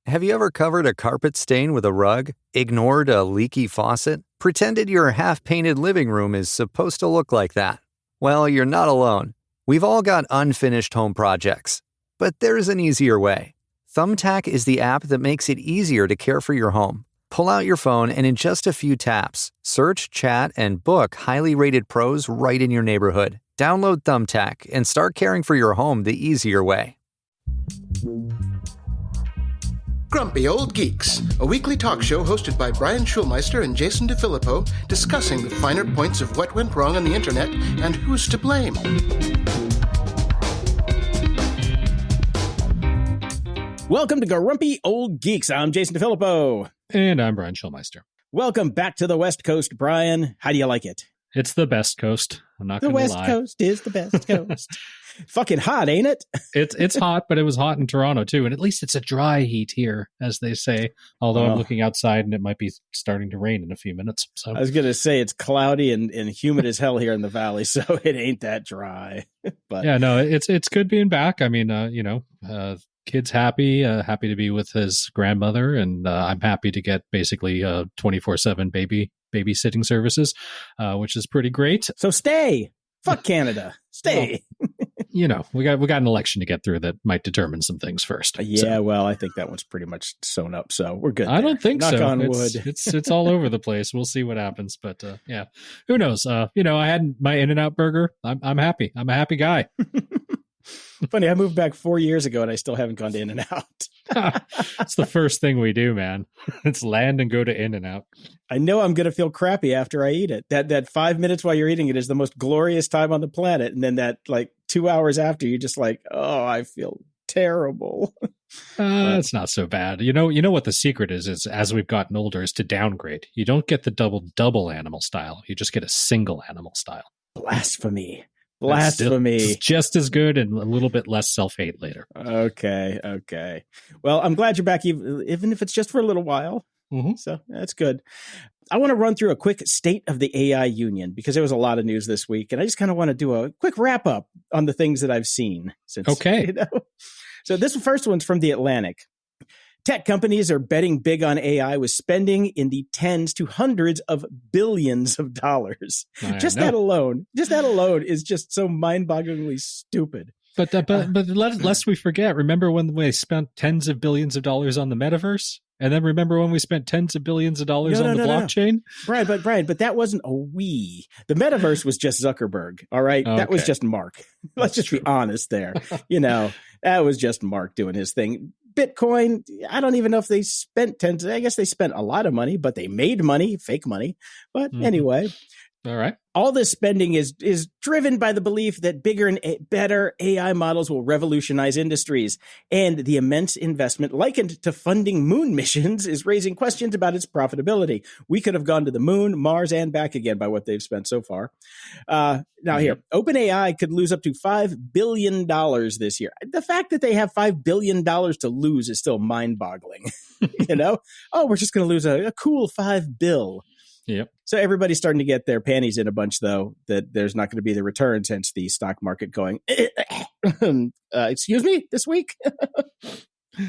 Have you ever covered a carpet stain with a rug, ignored a leaky faucet, pretended your half-painted living room is supposed to look like that? Well, you're not alone. We've all got unfinished home projects. But there's an easier way. Thumbtack is the app that makes it easier to care for your home. Pull out your phone and in just a few taps, search, chat, and book highly rated pros right in your neighborhood. Download Thumbtack and start caring for your home the easier way. Grumpy Old Geeks, a weekly talk show hosted by Brian Schulmeister and Jason DeFilippo, discussing the finer points of what went wrong on the internet and who's to blame. Welcome to Grumpy Old Geeks. I'm Jason DeFilippo. And I'm Brian Schulmeister. Welcome back to the West Coast, Brian. How do you like it? It's the best coast. I'm not going to lie. The West Coast is the best coast. Fucking hot, ain't it? It's hot, but it was hot in Toronto too. And at least it's a dry heat here, as they say. Although I'm looking outside and it might be starting to rain in a few minutes. So I was going to say it's cloudy and humid as hell here in the valley, so it ain't that dry. But yeah, no, it's good being back. I mean, kid's happy to be with his grandmother, and I'm happy to get basically 24/7 babysitting services, which is pretty great. So stay. Fuck Canada. Stay. Well, we got an election to get through that might determine some things first. Well, I think that one's pretty much sewn up, so we're good. I don't think Knock so. on wood. It's all over the place. We'll see what happens, but who knows? I had my In-N-Out burger. I'm happy. I'm a happy guy. Funny, I moved back 4 years ago and I still haven't gone to In-N-Out. It's the first thing we do, man. It's land and go to In-N-Out. I know I'm going to feel crappy after I eat it. That 5 minutes while you're eating it is the most glorious time on the planet. And then that 2 hours after, you're just like, oh, I feel terrible. It's not so bad. You know what the secret is as we've gotten older is to downgrade. You don't get the double animal style. You just get a single animal style. Blasphemy. It's just as good and a little bit less self-hate later. Okay. Well, I'm glad you're back, even if it's just for a little while. Mm-hmm. So that's good. I want to run through a quick state of the AI union because there was a lot of news this week. And I just kind of want to do a quick wrap up on the things that I've seen. Okay. So this first one's from The Atlantic. Tech companies are betting big on AI with spending in the tens to hundreds of billions of dollars. That alone is just so mind-bogglingly stupid. But lest we forget, remember when we spent tens of billions of dollars on the metaverse? And then remember when we spent tens of billions of dollars on the blockchain? No. Brian, but that wasn't a we. The metaverse was just Zuckerberg, all right? Okay. That was just Mark. Let's just be honest there. That was just Mark doing his thing. Bitcoin, I don't even know if they spent I guess they spent a lot of money, but they made money, fake money. But anyway. All right. All this spending is driven by the belief that bigger and better AI models will revolutionize industries. And the immense investment likened to funding moon missions is raising questions about its profitability. We could have gone to the moon, Mars, and back again by what they've spent so far. Here, OpenAI could lose up to $5 billion this year. The fact that they have $5 billion to lose is still mind-boggling. We're just going to lose a cool $5 billion. Yep. So everybody's starting to get their panties in a bunch, though, that there's not going to be the returns, hence the stock market going, excuse me, this week?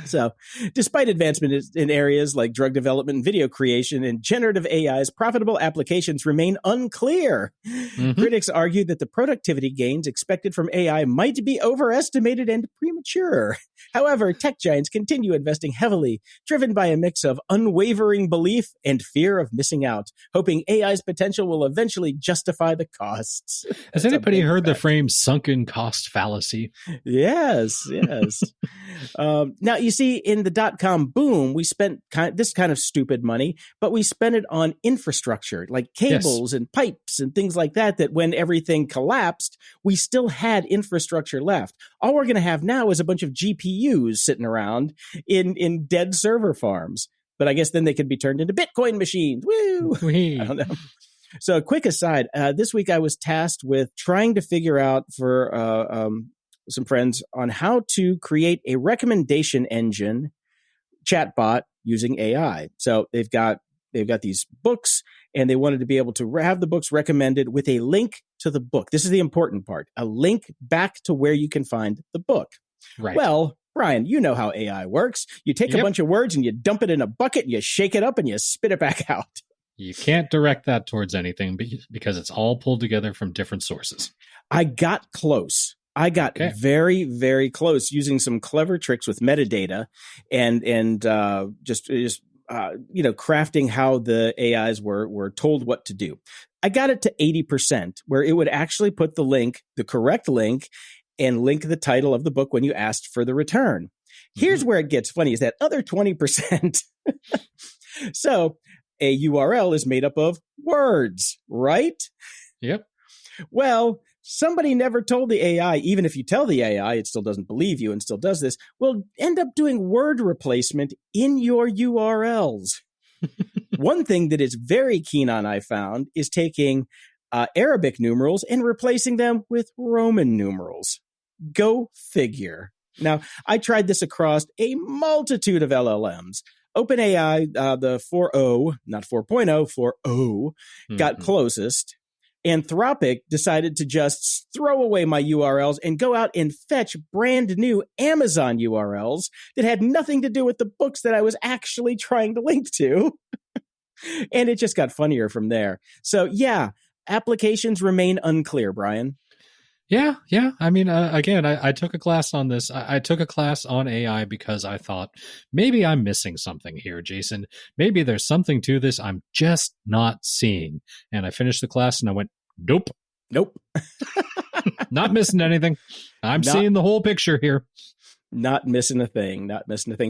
So, despite advancement in areas like drug development and video creation and generative AI's profitable applications remain unclear. Mm-hmm. Critics argue that the productivity gains expected from AI might be overestimated and premature. However, tech giants continue investing heavily, driven by a mix of unwavering belief and fear of missing out, hoping AI's potential will eventually justify the costs. Has anybody heard the frame sunken cost fallacy? Yes. Now, you see, in the dot-com boom, we spent this kind of stupid money, but we spent it on infrastructure like cables and pipes and things like that when everything collapsed, we still had infrastructure left. All we're going to have now is a bunch of GPUs sitting around in dead server farms. But I guess then they could be turned into Bitcoin machines. Woo! I don't know. So a quick aside, this week I was tasked with trying to figure out for some friends on how to create a recommendation engine chatbot using AI. So they've got these books and they wanted to be able to have the books recommended with a link to the book. This is the important part, a link back to where you can find the book. Right. Well, Brian, you know how AI works. You take a bunch of words and you dump it in a bucket and you shake it up and you spit it back out. You can't direct that towards anything because it's all pulled together from different sources. I got close. I got very, very close using some clever tricks with metadata and just crafting how the AIs were told what to do. I got it to 80%, where it would actually put the correct link, and link the title of the book when you asked for the return. Here's where it gets funny, is that other 20%. So a URL is made up of words, right? Yep. Well, somebody never told the AI, even if you tell the AI, it still doesn't believe you and still does this, will end up doing word replacement in your URLs. One thing that it's very keen on, I found, is taking Arabic numerals and replacing them with Roman numerals. Go figure. Now, I tried this across a multitude of LLMs. OpenAI, the 4.0, not 4.0, 4.0, got closest. Anthropic decided to just throw away my URLs and go out and fetch brand new Amazon URLs that had nothing to do with the books that I was actually trying to link to. And it just got funnier from there. So, yeah, applications remain unclear, Brian. Yeah. I mean, again, I took a class on this. I took a class on AI because I thought maybe I'm missing something here, Jason. Maybe there's something to this I'm just not seeing. And I finished the class and I went, nope. Not missing anything. I'm seeing the whole picture here. Not missing a thing.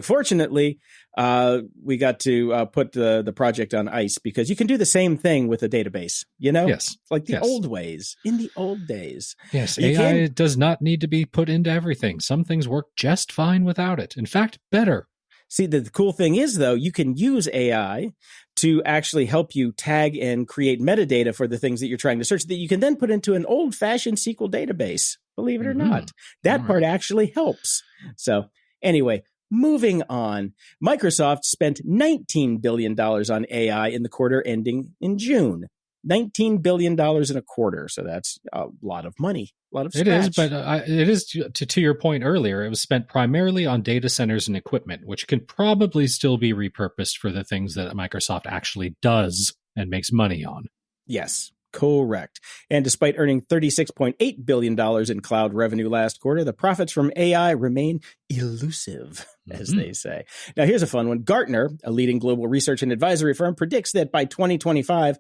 Fortunately, we got to put the project on ice because you can do the same thing with a database, Yes. Like the old ways, in the old days. Yes, AI does not need to be put into everything. Some things work just fine without it. In fact, better. See, the cool thing is, though, you can use AI to actually help you tag and create metadata for the things that you're trying to search that you can then put into an old-fashioned SQL database. Believe it or not. That part actually helps. So anyway, moving on. Microsoft spent $19 billion on AI in the quarter ending in June. $19 billion in a quarter. So that's a lot of money. A lot of scratch. It is, but it is, to your point earlier, it was spent primarily on data centers and equipment, which can probably still be repurposed for the things that Microsoft actually does and makes money on. Yes. Correct. And despite earning $36.8 billion in cloud revenue last quarter, the profits from AI remain elusive, as they say. Now, here's a fun one. Gartner, a leading global research and advisory firm, predicts that by 2025,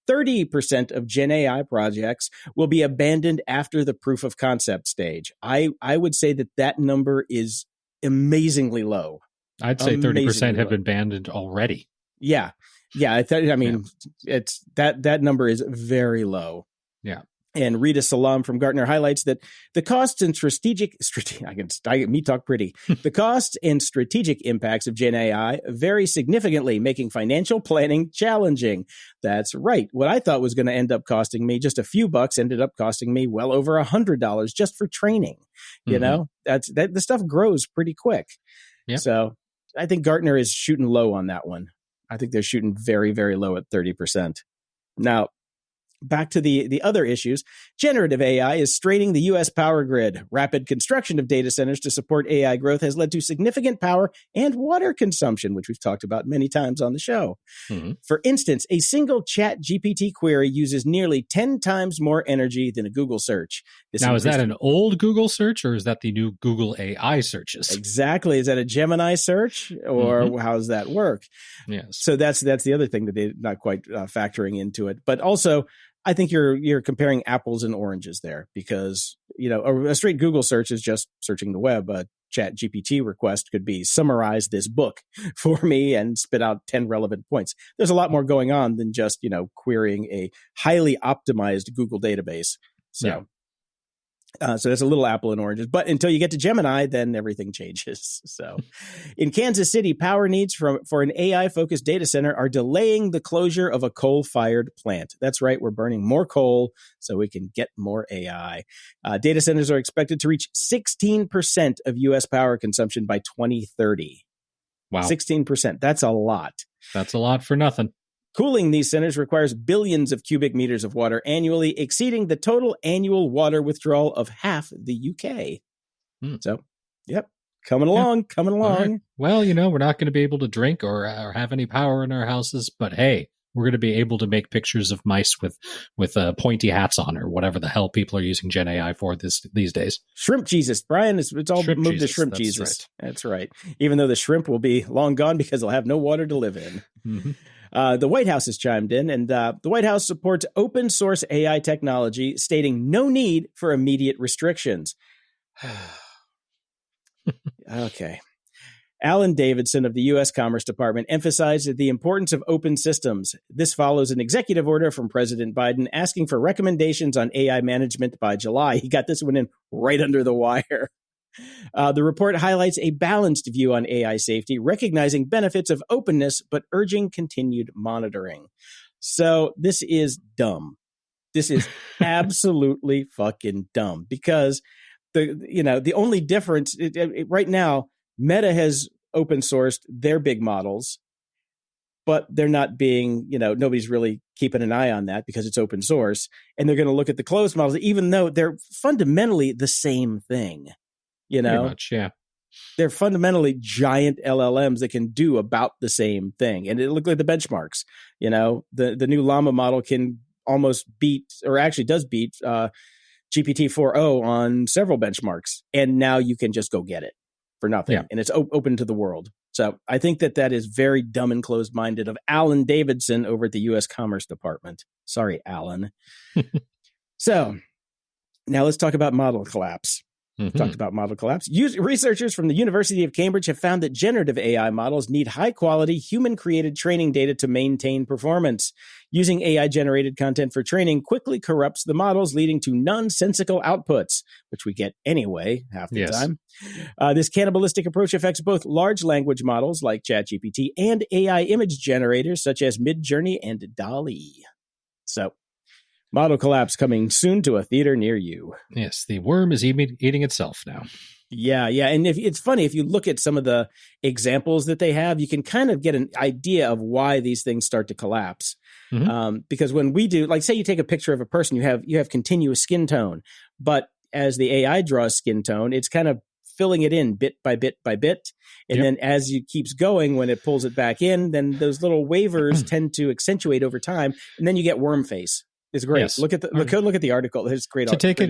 30% of Gen AI projects will be abandoned after the proof of concept stage. I would say that number is amazingly low. I'd say 30% have been abandoned already. Yeah. Yeah, it's that number is very low. Yeah. And Rita Salam from Gartner highlights that the costs and the costs and strategic impacts of Gen AI vary significantly, making financial planning challenging. That's right. What I thought was going to end up costing me just a few bucks ended up costing me well over $100 just for training. You know, the stuff grows pretty quick. Yep. So I think Gartner is shooting low on that one. I think they're shooting very, very low at 30%. Now, back to the other issues. Generative AI is straining the U.S. power grid. Rapid construction of data centers to support AI growth has led to significant power and water consumption, which we've talked about many times on the show. For instance, a single ChatGPT query uses nearly 10 times more energy than a Google search. Now, is that an old Google search or is that the new Google AI searches? Exactly. Is that a Gemini search or how does that work? Yes. So that's the other thing that they're not quite factoring into it. But also, I think you're comparing apples and oranges there because, a straight Google search is just searching the web. A ChatGPT request could be summarize this book for me and spit out 10 relevant points. There's a lot more going on than just, querying a highly optimized Google database. So So that's a little apple and oranges. But until you get to Gemini, then everything changes. So in Kansas City, power needs for an AI-focused data center are delaying the closure of a coal-fired plant. That's right. We're burning more coal so we can get more AI. Data centers are expected to reach 16% of U.S. power consumption by 2030. Wow. 16%. That's a lot. That's a lot for nothing. Cooling these centers requires billions of cubic meters of water annually, exceeding the total annual water withdrawal of half the UK. So, coming along. Right. Well, we're not going to be able to drink or have any power in our houses, but hey, we're going to be able to make pictures of mice with pointy hats on, or whatever the hell people are using Gen AI for these days. Shrimp Jesus, Brian. It's all Shrimp moved Jesus, to Shrimp that's Jesus. right. That's right. Even though the shrimp will be long gone because they'll have no water to live in. Mm-hmm. The White House has chimed in, and the White House supports open source AI technology, stating no need for immediate restrictions. Okay. Alan Davidson of the U.S. Commerce Department emphasized the importance of open systems. This follows an executive order from President Biden asking for recommendations on AI management by July. He got this one in right under the wire. The report highlights a balanced view on AI safety, recognizing benefits of openness, but urging continued monitoring. So this is dumb. This is absolutely fucking dumb, because the only difference right now, Meta has open sourced their big models, but they're not being, nobody's really keeping an eye on that because it's open source. And they're going to look at the closed models, even though they're fundamentally the same thing. Pretty much, yeah. They're fundamentally giant LLMs that can do about the same thing. And it looked like the benchmarks. The new Llama model can almost beat, or actually does beat, GPT 4.0 on several benchmarks. And now you can just go get it for nothing. Yeah. And it's open to the world. So I think that is very dumb and closed-minded of Alan Davidson over at the U.S. Commerce Department. Sorry, Alan. So now let's talk about model collapse. Mm-hmm. Talked about model collapse. Researchers from the University of Cambridge have found that generative AI models need high-quality, human-created training data to maintain performance. Using AI-generated content for training quickly corrupts the models, leading to nonsensical outputs, which we get anyway half the time. This cannibalistic approach affects both large language models like ChatGPT and AI image generators such as Midjourney and DALL-E. So, model collapse coming soon to a theater near you. Yes, the worm is eating itself now. Yeah. And it's funny, if you look at some of the examples that they have, you can kind of get an idea of why these things start to collapse. Mm-hmm. Because when we do, like, say you take a picture of a person, you have continuous skin tone, but as the AI draws skin tone, it's kind of filling it in bit by bit by bit. And then as it keeps going, when it pulls it back in, then those little wavers tend to accentuate over time. And then you get worm face. It's great. Yes. Look at the article. It's great. To take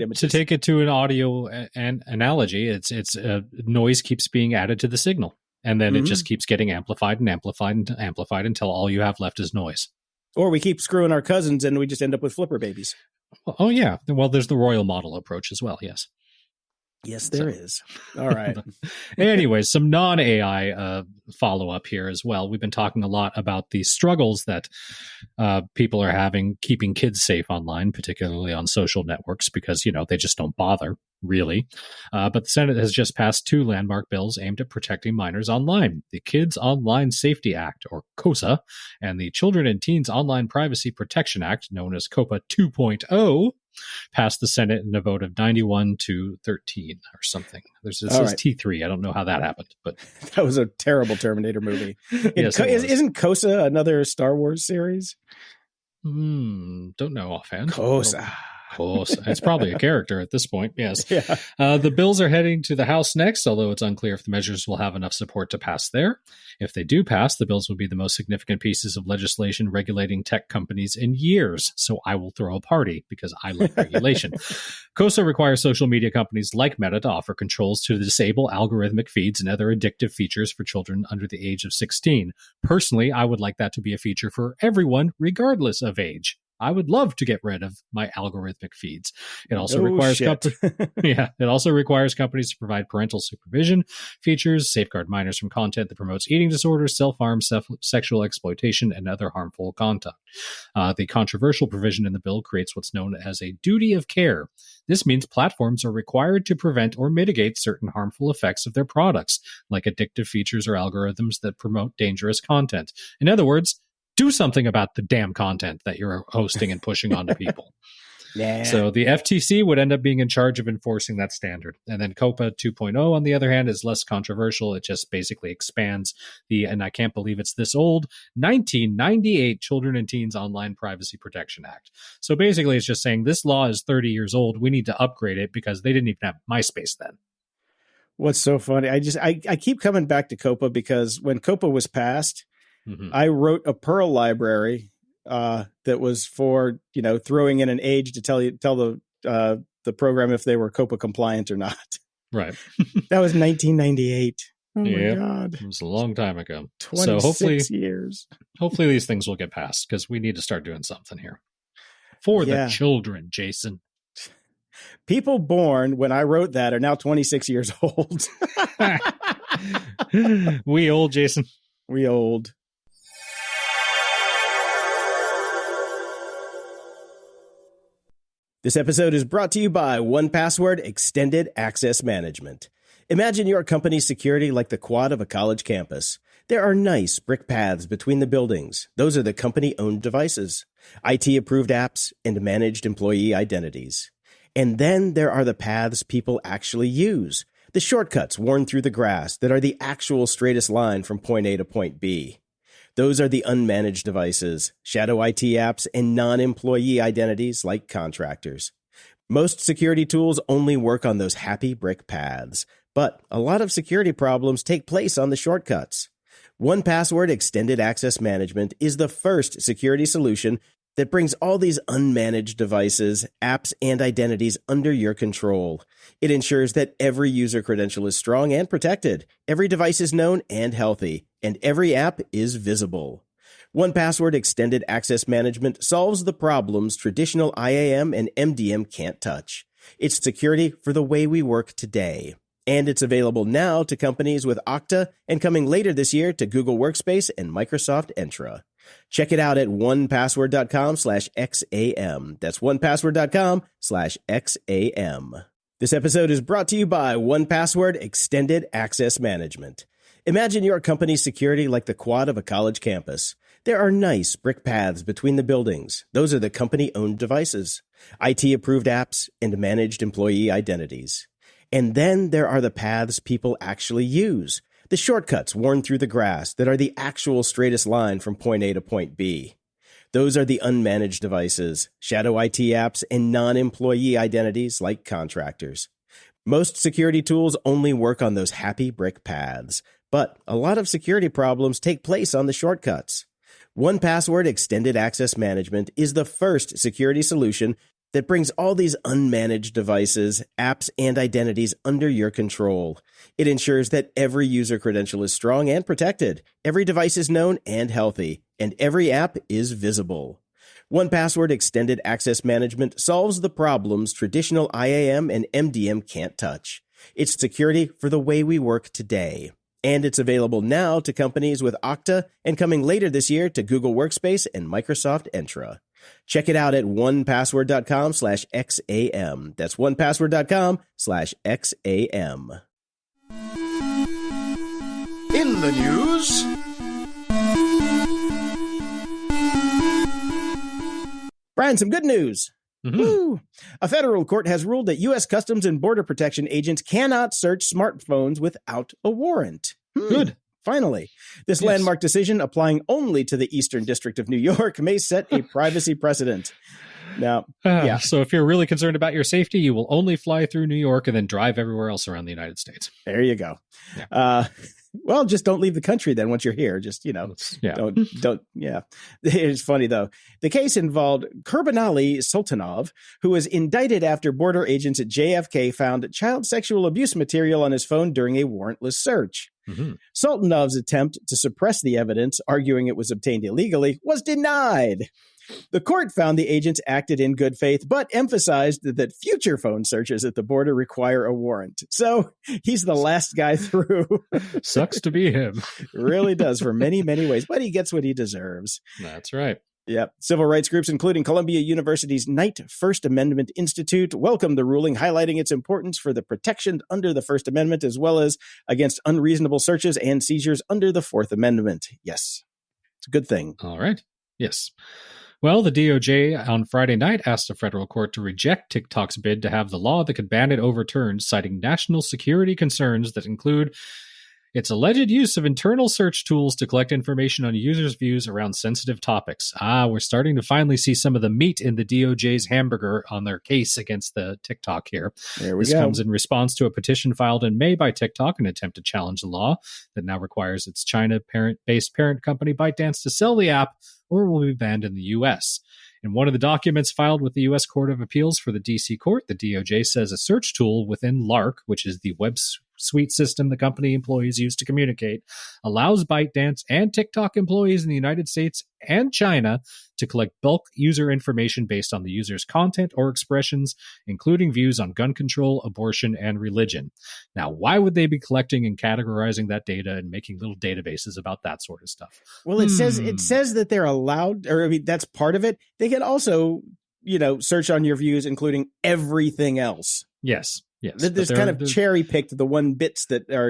it to an audio and analogy, it's noise keeps being added to the signal, and then it just keeps getting amplified and amplified and amplified until all you have left is noise. Or we keep screwing our cousins and we just end up with flipper babies. Oh yeah. Well, there's the royal model approach as well. Yes. Yes, there is. All right. Anyways, some non-AI follow-up here as well. We've been talking a lot about the struggles that people are having keeping kids safe online, particularly on social networks, because, they just don't bother, really. But the Senate has just passed 2 landmark bills aimed at protecting minors online. The Kids Online Safety Act, or KOSA, and the Children and Teens Online Privacy Protection Act, known as COPA 2.0, passed the Senate in a vote of 91 to 13 or something. It says T3. I don't know how that happened, but that was a terrible Terminator movie. Yes, isn't KOSA another Star Wars series? Don't know offhand. KOSA. It's probably a character at this point. Yes. Yeah. The bills are heading to the House next, although it's unclear if the measures will have enough support to pass there. If they do pass, the bills will be the most significant pieces of legislation regulating tech companies in years. So I will throw a party because I like regulation. KOSA requires social media companies like Meta to offer controls to disable algorithmic feeds and other addictive features for children under the age of 16. Personally, I would like that to be a feature for everyone, regardless of age. I would love to get rid of my algorithmic feeds. It also requires it also requires companies to provide parental supervision features, safeguard minors from content that promotes eating disorders, self-harm, sexual exploitation, and other harmful content. The controversial provision in the bill creates what's known as a duty of care. This means platforms are required to prevent or mitigate certain harmful effects of their products, like addictive features or algorithms that promote dangerous content. In other words, do something about the damn content that you're hosting and pushing onto people. Yeah. So the FTC would end up being in charge of enforcing that standard. And then COPA 2.0, on the other hand, is less controversial. It just basically expands and I can't believe it's this old, 1998 Children and Teens Online Privacy Protection Act. So basically it's just saying this law is 30 years old. We need to upgrade it because they didn't even have MySpace then. What's so funny? I keep coming back to COPA because when COPA was passed, I wrote a Perl library that was for, throwing in an age to tell the program if they were COPA compliant or not. Right. That was 1998. Oh my God. It was a long time ago. 26 years. Hopefully these things will get passed because we need to start doing something here. For the children, Jason. People born when I wrote that are now 26 years old. We old, Jason. We old. This episode is brought to you by 1Password Extended Access Management. Imagine your company's security like the quad of a college campus. There are nice brick paths between the buildings. Those are the company-owned devices, IT-approved apps, and managed employee identities. And then there are the paths people actually use, the shortcuts worn through the grass that are the actual straightest line from point A to point B. Those are the unmanaged devices, shadow IT apps, and non-employee identities like contractors. Most security tools only work on those happy brick paths, but a lot of security problems take place on the shortcuts. 1Password Extended Access Management is the first security solution that brings all these unmanaged devices, apps, and identities under your control. It ensures that every user credential is strong and protected, every device is known and healthy, and every app is visible. 1Password Extended Access Management solves the problems traditional IAM and MDM can't touch. It's security for the way we work today. And it's available now to companies with Okta and coming later this year to Google Workspace and Microsoft Entra. Check it out at 1password.com/XAM. That's 1password.com/XAM. This episode is brought to you by 1Password Extended Access Management. Imagine your company's security like the quad of a college campus. There are nice brick paths between the buildings. Those are the company-owned devices, IT-approved apps, and managed employee identities. And then there are the paths people actually use, the shortcuts worn through the grass that are the actual straightest line from point A to point B. Those are the unmanaged devices, shadow IT apps, and non-employee identities like contractors. Most security tools only work on those happy brick paths, but a lot of security problems take place on the shortcuts. 1Password Extended Access Management is the first security solution that brings all these unmanaged devices, apps, and identities under your control. It ensures that every user credential is strong and protected, every device is known and healthy, and every app is visible. 1Password Extended Access Management solves the problems traditional IAM and MDM can't touch. It's security for the way we work today. And it's available now to companies with Okta and coming later this year to Google Workspace and Microsoft Entra. Check it out at 1password.com/XAM. That's 1password.com/XAM. In the news, Brian, some good news. Mm-hmm. Woo! A federal court has ruled that U.S. Customs and Border Protection agents cannot search smartphones without a warrant. Good. Finally, this landmark decision, applying only to the Eastern District of New York, may set a privacy precedent. Now, So if you're really concerned about your safety, you will only fly through New York and then drive everywhere else around the United States. There you go. Yeah. Well, just don't leave the country then once you're here. Just, don't. It's funny, though. The case involved Kurbanali Sultanov, who was indicted after border agents at JFK found child sexual abuse material on his phone during a warrantless search. Mm-hmm. Sultanov's attempt to suppress the evidence, arguing it was obtained illegally, was denied. The court found the agents acted in good faith, but emphasized that future phone searches at the border require a warrant. So he's the last guy through. Sucks to be him. Really does for many, many ways, but he gets what he deserves. That's right. Yep. Civil rights groups, including Columbia University's Knight First Amendment Institute, welcomed the ruling, highlighting its importance for the protection under the First Amendment, as well as against unreasonable searches and seizures under the Fourth Amendment. Yes, it's a good thing. All right. Yes. Well, the DOJ on Friday night asked a federal court to reject TikTok's bid to have the law that could ban it overturned, citing national security concerns that include Its alleged use of internal search tools to collect information on users' views around sensitive topics. We're starting to finally see some of the meat in the DOJ's hamburger on their case against the TikTok here. This comes in response to a petition filed in May by TikTok, an attempt to challenge the law that now requires its China-based parent company ByteDance to sell the app or it will be banned in the U.S. In one of the documents filed with the U.S. Court of Appeals for the D.C. Court, the DOJ says a search tool within Lark, which is the web suite system the company employees use to communicate, allows ByteDance and TikTok employees in the United States and China to collect bulk user information based on the user's content or expressions, including views on gun control, abortion, and religion. Now, why would they be collecting and categorizing that data and making little databases about that sort of stuff? Well, it says that they're allowed, or I mean, that's part of it. They can also, search on your views, including everything else. Yes. Yes, there's kind of cherry picked the one bits that are,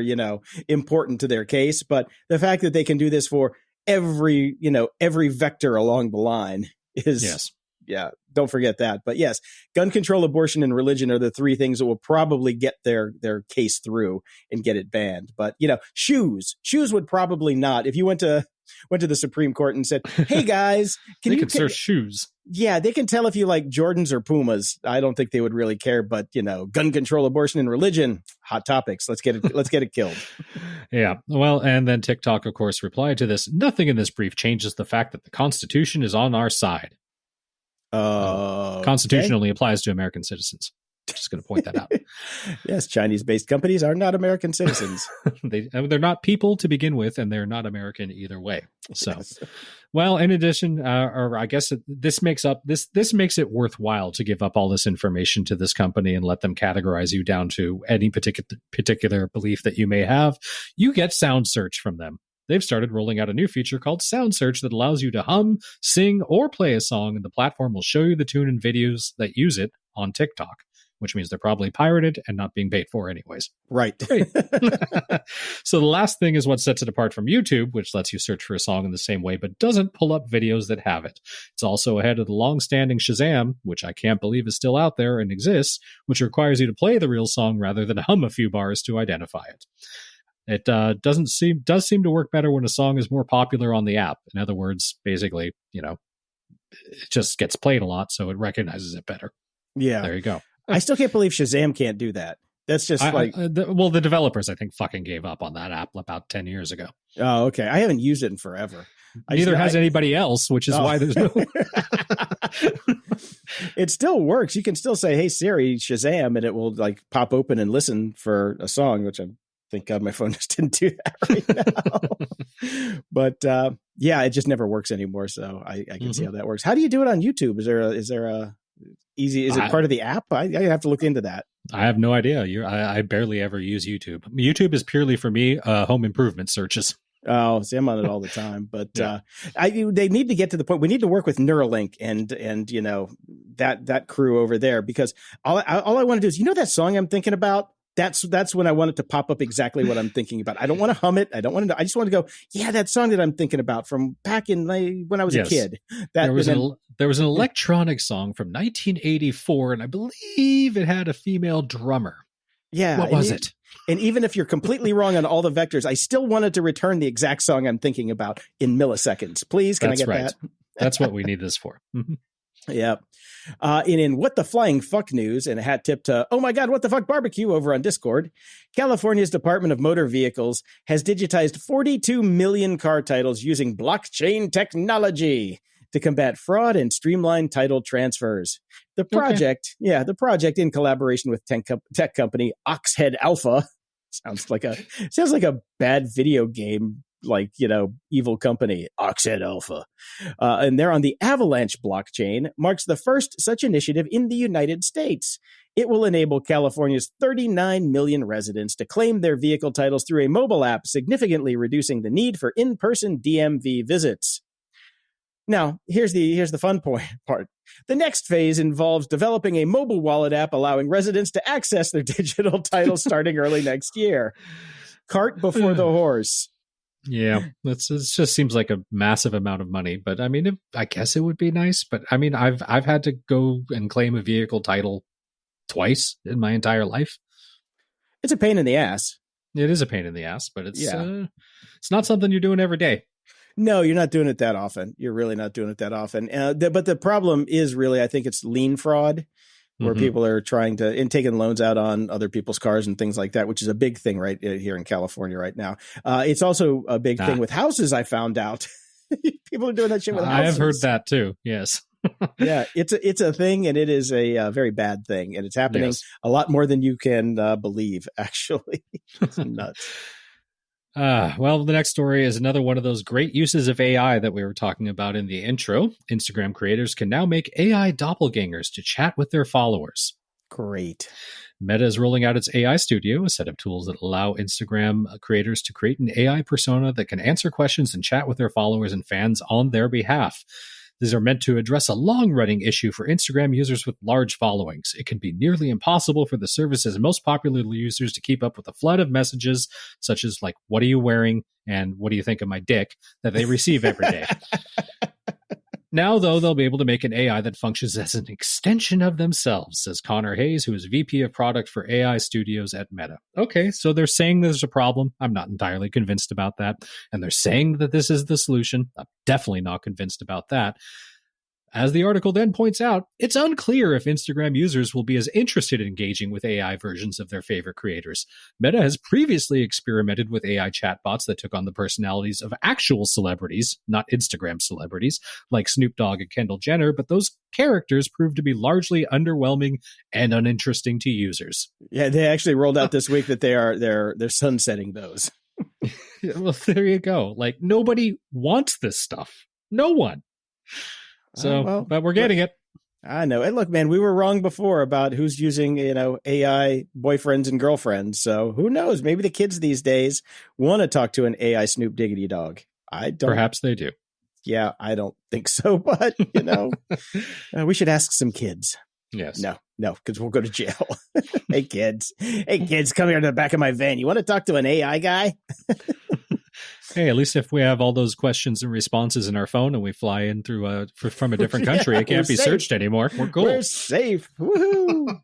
important to their case. But the fact that they can do this for every vector along the line is, yes. Yeah, don't forget that. But yes, gun control, abortion, and religion are the three things that will probably get their case through and get it banned. But, shoes would probably not. If you went to the Supreme Court and said, hey, guys, can you search shoes? Yeah, they can tell if you like Jordans or Pumas. I don't think they would really care. But, gun control, abortion, and religion, hot topics. Let's get it killed. Yeah. Well, and then TikTok, of course, replied to this. Nothing in this brief changes the fact that the Constitution is on our side. Constitution only applies to American citizens. Just going to point that out. Yes, Chinese-based companies are not American citizens. They're not people to begin with, and they're not American either way. So, yes. Well, in addition, or I guess this makes it worthwhile to give up all this information to this company and let them categorize you down to any particular belief that you may have. You get sound search from them. They've started rolling out a new feature called Sound Search that allows you to hum, sing, or play a song, and the platform will show you the tune and videos that use it on TikTok, which means they're probably pirated and not being paid for anyways. Right. So the last thing is what sets it apart from YouTube, which lets you search for a song in the same way, but doesn't pull up videos that have it. It's also ahead of the long-standing Shazam, which I can't believe is still out there and exists, which requires you to play the real song rather than hum a few bars to identify it. It does seem to work better when a song is more popular on the app. In other words, basically, it just gets played a lot, so it recognizes it better. Yeah. There you go. I still can't believe Shazam can't do that. That's just the developers, I think, fucking gave up on that app about 10 years ago. Oh, okay. I haven't used it in forever. Neither has anybody else, which is why there's no... It still works. You can still say, hey, Siri, Shazam, and it will pop open and listen for a song, which I thank God my phone just didn't do that right now. But yeah, it just never works anymore. So I can see how that works. How do you do it on YouTube? Is there a easy? Is it part of the app? I have to look into that. I have no idea. I barely ever use YouTube. YouTube is purely for me home improvement searches. Oh, see, I'm on it all the time. But yeah. They need to get to the point. We need to work with Neuralink and that crew over there, because all I want to do is that song I'm thinking about. That's when I want it to pop up exactly what I'm thinking about. I don't want to hum it. I don't want to. I just want to go, yeah, that song that I'm thinking about from back in when I was a kid. There was an electronic song from 1984, and I believe it had a female drummer. Yeah, what was it? And even if you're completely wrong on all the vectors, I still wanted to return the exact song I'm thinking about in milliseconds. Please, can I get that? That's what we need this for. Yeah. In What the Flying Fuck news, and a hat tip to Oh My God, What the Fuck Barbecue over on Discord, California's Department of Motor Vehicles has digitized 42 million car titles using blockchain technology to combat fraud and streamline title transfers. The project, in collaboration with tech company Oxhead Alpha, sounds like a bad video game, evil company, Oxhead Alpha. And they're on the Avalanche blockchain, marks the first such initiative in the United States. It will enable California's 39 million residents to claim their vehicle titles through a mobile app, significantly reducing the need for in-person DMV visits. Now, here's the fun part. The next phase involves developing a mobile wallet app allowing residents to access their digital titles starting early next year. Cart before the horse. Yeah, it just seems like a massive amount of money. But I mean, I guess it would be nice. But I mean, I've had to go and claim a vehicle title twice in my entire life. It's a pain in the ass. It is a pain in the ass, but it's not something you're doing every day. No, you're not doing it that often. You're really not doing it that often. But the problem is really, I think it's lien fraud, where people are trying to and taking loans out on other people's cars and things like that, which is a big thing right here in California right now. It's also a big thing with houses. I found out people are doing that shit with houses. I have heard that too. Yes. Yeah, it's a thing, and it is a very bad thing, and it's happening a lot more than you can believe. Actually, it's nuts. Well, the next story is another one of those great uses of AI that we were talking about in the intro. Instagram creators can now make AI doppelgangers to chat with their followers. Great. Meta is rolling out its AI Studio, a set of tools that allow Instagram creators to create an AI persona that can answer questions and chat with their followers and fans on their behalf. These are meant to address a long-running issue for Instagram users with large followings. It can be nearly impossible for the service's most popular users to keep up with the flood of messages, such as like, what are you wearing? And what do you think of my dick? That they receive every day. Now, though, they'll be able to make an AI that functions as an extension of themselves, says Connor Hayes, who is VP of Product for AI Studios at Meta. Okay, so they're saying there's a problem. I'm not entirely convinced about that. And they're saying that this is the solution. I'm definitely not convinced about that. As the article then points out, it's unclear if Instagram users will be as interested in engaging with AI versions of their favorite creators. Meta has previously experimented with AI chatbots that took on the personalities of actual celebrities, not Instagram celebrities, like Snoop Dogg and Kendall Jenner, but those characters proved to be largely underwhelming and uninteresting to users. Yeah, they actually rolled out this week that they're sunsetting those. Well, there you go. Like, nobody wants this stuff. No one. So, but we're getting it. I know. And look, man, we were wrong before about who's using, AI boyfriends and girlfriends. So who knows? Maybe the kids these days want to talk to an AI Snoop Diggity Dog. I don't. Perhaps they do. Yeah, I don't think so. But, we should ask some kids. Yes. No, because we'll go to jail. Hey, kids, come here to the back of my van. You want to talk to an AI guy? Hey, at least if we have all those questions and responses in our phone and we fly in through from a different country, it can't be searched anymore. We're cool. We're safe. Woohoo!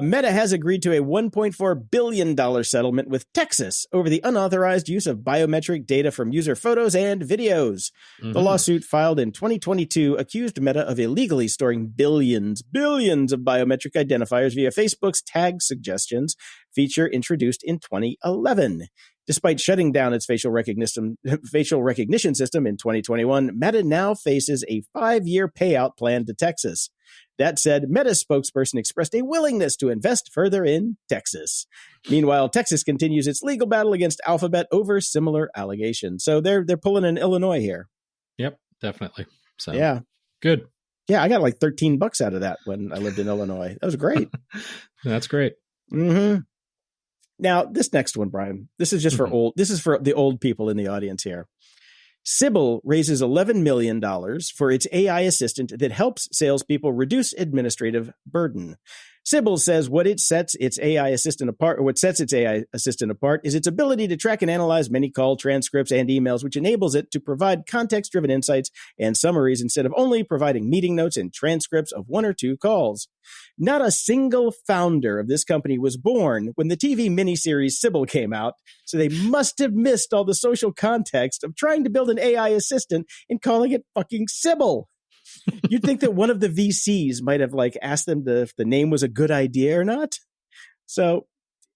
Meta has agreed to a $1.4 billion settlement with Texas over the unauthorized use of biometric data from user photos and videos. Mm-hmm. The lawsuit filed in 2022 accused Meta of illegally storing billions of biometric identifiers via Facebook's tag suggestions feature introduced in 2011. Despite shutting down its facial recognition system in 2021, Meta now faces a 5-year payout plan to Texas. That said, Meta's spokesperson expressed a willingness to invest further in Texas. Meanwhile, Texas continues its legal battle against Alphabet over similar allegations. So they're pulling in Illinois here. Yep, definitely. So yeah, good. Yeah, I got like $13 out of that when I lived in Illinois. That was great. That's great. Mm-hmm. Now, this next one, Brian, this is just this is for the old people in the audience here. Sybil raises $11 million for its AI assistant that helps salespeople reduce administrative burden. Sybil says what sets its AI assistant apart is its ability to track and analyze many call transcripts and emails, which enables it to provide context-driven insights and summaries instead of only providing meeting notes and transcripts of 1 or 2 calls. Not a single founder of this company was born when the TV miniseries Sybil came out, so they must have missed all the social context of trying to build an AI assistant and calling it fucking Sybil. You'd think that one of the VCs might have asked them if the name was a good idea or not. So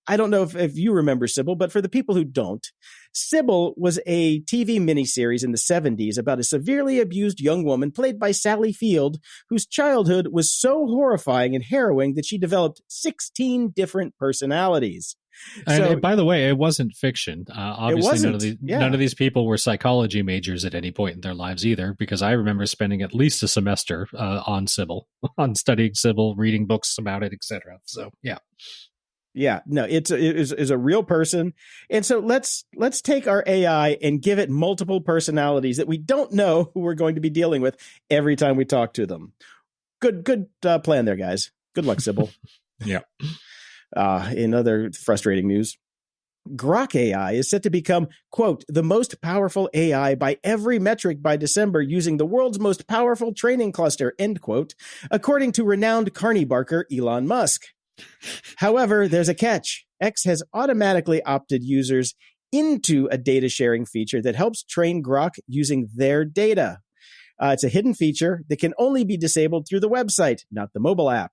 I don't know if you remember Sybil, but for the people who don't, Sybil was a TV miniseries in the 70s about a severely abused young woman played by Sally Field, whose childhood was so horrifying and harrowing that she developed 16 different personalities. And by the way, it wasn't fiction. Obviously, none of these people were psychology majors at any point in their lives either, because I remember spending at least a semester on Sybil, on studying Sybil, reading books about it, etc. So, yeah. Yeah, no, it is a real person. And so let's take our AI and give it multiple personalities that we don't know who we're going to be dealing with every time we talk to them. Good plan there, guys. Good luck, Sybil. Yeah. In other frustrating news, Grok AI is set to become, quote, the most powerful AI by every metric by December using the world's most powerful training cluster, end quote, according to renowned carny barker Elon Musk. However, there's a catch. X has automatically opted users into a data sharing feature that helps train Grok using their data. It's a hidden feature that can only be disabled through the website, not the mobile app.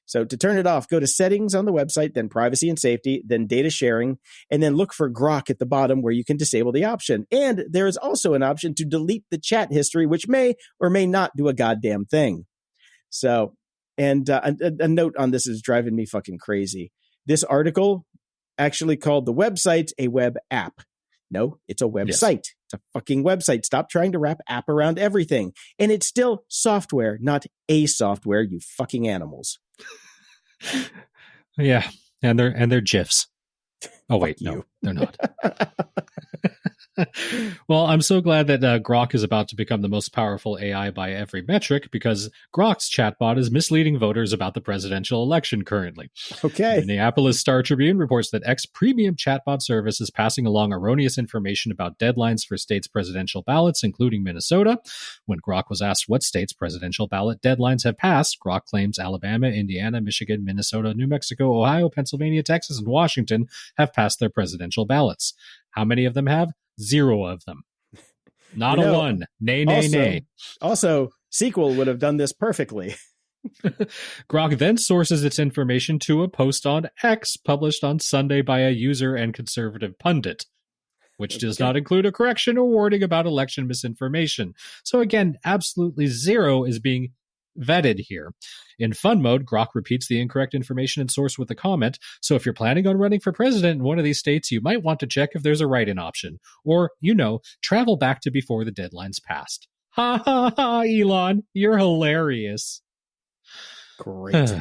So to turn it off, go to settings on the website, then privacy and safety, then data sharing, and then look for Grok at the bottom where you can disable the option. And there is also an option to delete the chat history, which may or may not do a goddamn thing. So, and a note on this is driving me fucking crazy. This article actually called the website a web app. No, it's a website. Yes. It's a fucking website. Stop trying to wrap app around everything. And it's still software, not a software, you fucking animals. Yeah, and they're GIFs. Oh wait, no, they're not. Well, I'm so glad that Grok is about to become the most powerful AI by every metric, because Grok's chatbot is misleading voters about the presidential election currently. Okay. The Minneapolis Star-Tribune reports that X premium chatbot service is passing along erroneous information about deadlines for states' presidential ballots, including Minnesota. When Grok was asked what states' presidential ballot deadlines have passed, Grok claims Alabama, Indiana, Michigan, Minnesota, New Mexico, Ohio, Pennsylvania, Texas, and Washington have passed their presidential ballots. How many of them have? 0 of them. Not a one. Nay. Also, Sequel would have done this perfectly. Grok then sources its information to a post on X published on Sunday by a user and conservative pundit, which does not include a correction or warning about election misinformation. So again, absolutely 0 is being vetted here. In fun mode, Grok repeats the incorrect information and source with a comment. So if you're planning on running for president in one of these states, you might want to check if there's a write-in option. Or, travel back to before the deadline's passed. Ha ha ha, Elon, you're hilarious. Great.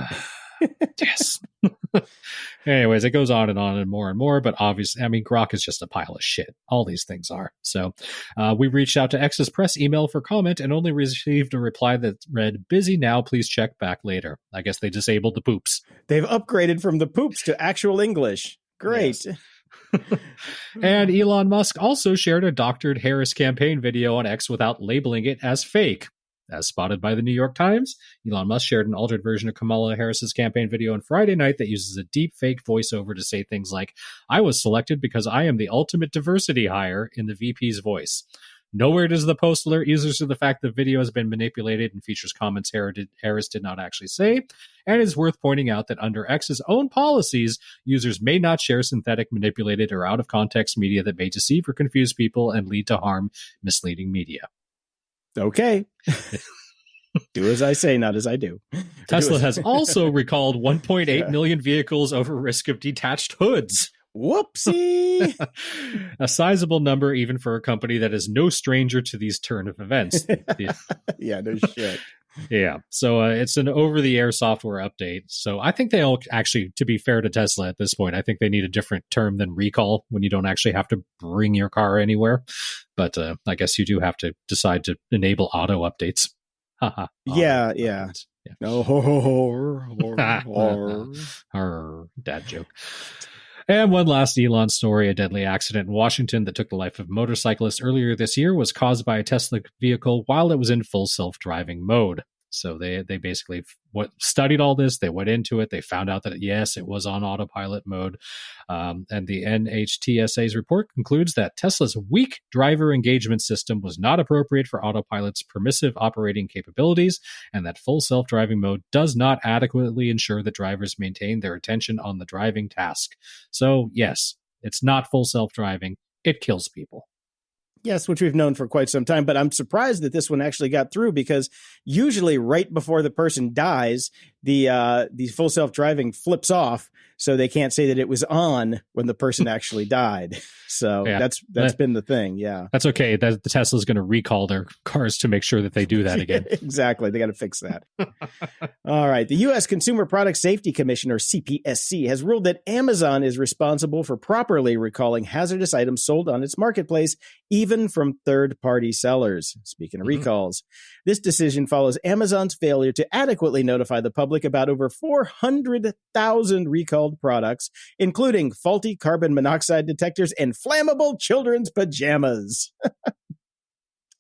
Yes. Anyways, it goes on and more, but obviously, Grok is just a pile of shit. All these things are. So we reached out to X's press email for comment and only received a reply that read, busy now, please check back later. I guess they disabled the poops. They've upgraded from the poops to actual English. Great. Yes. And Elon Musk also shared a doctored Harris campaign video on X without labeling it as fake. As spotted by the New York Times, Elon Musk shared an altered version of Kamala Harris's campaign video on Friday night that uses a deep fake voiceover to say things like, I was selected because I am the ultimate diversity hire in the VP's voice. Nowhere does the post alert users to the fact the video has been manipulated and features comments Harris did not actually say. And it's worth pointing out that under X's own policies, users may not share synthetic, manipulated, or out-of-context media that may deceive or confuse people and lead to harm, misleading media. Okay. Do as I say, not as I do. Tesla has also recalled 1.8 million vehicles over risk of detached hoods. Whoopsie. A sizable number even for a company that is no stranger to these turn of events. Yeah, no shit. Yeah. So it's an over-the-air software update. So I think they'll actually, to be fair to Tesla at this point, I think they need a different term than recall when you don't actually have to bring your car anywhere. But I guess you do have to decide to enable auto updates. Haha. Yeah. Dad joke. And one last Elon story, a deadly accident in Washington that took the life of a motorcyclist earlier this year was caused by a Tesla vehicle while it was in full self-driving mode. So they basically studied all this. They went into it. They found out that, yes, it was on autopilot mode. And the NHTSA's report concludes that Tesla's weak driver engagement system was not appropriate for autopilot's permissive operating capabilities, and that full self-driving mode does not adequately ensure that drivers maintain their attention on the driving task. So, yes, it's not full self-driving. It kills people. Yes, which we've known for quite some time, but I'm surprised that this one actually got through, because usually right before the person dies, the full self-driving flips off, so they can't say that it was on when the person actually died. So yeah, that's been the thing. Yeah, that's okay. The Tesla's going to recall their cars to make sure that they do that again. Exactly. They got to fix that. All right. The U.S. Consumer Product Safety Commission, or CPSC, has ruled that Amazon is responsible for properly recalling hazardous items sold on its marketplace, even from third-party sellers. Speaking of recalls, this decision follows Amazon's failure to adequately notify the public about over 400,000 recalled products, including faulty carbon monoxide detectors and flammable children's pajamas.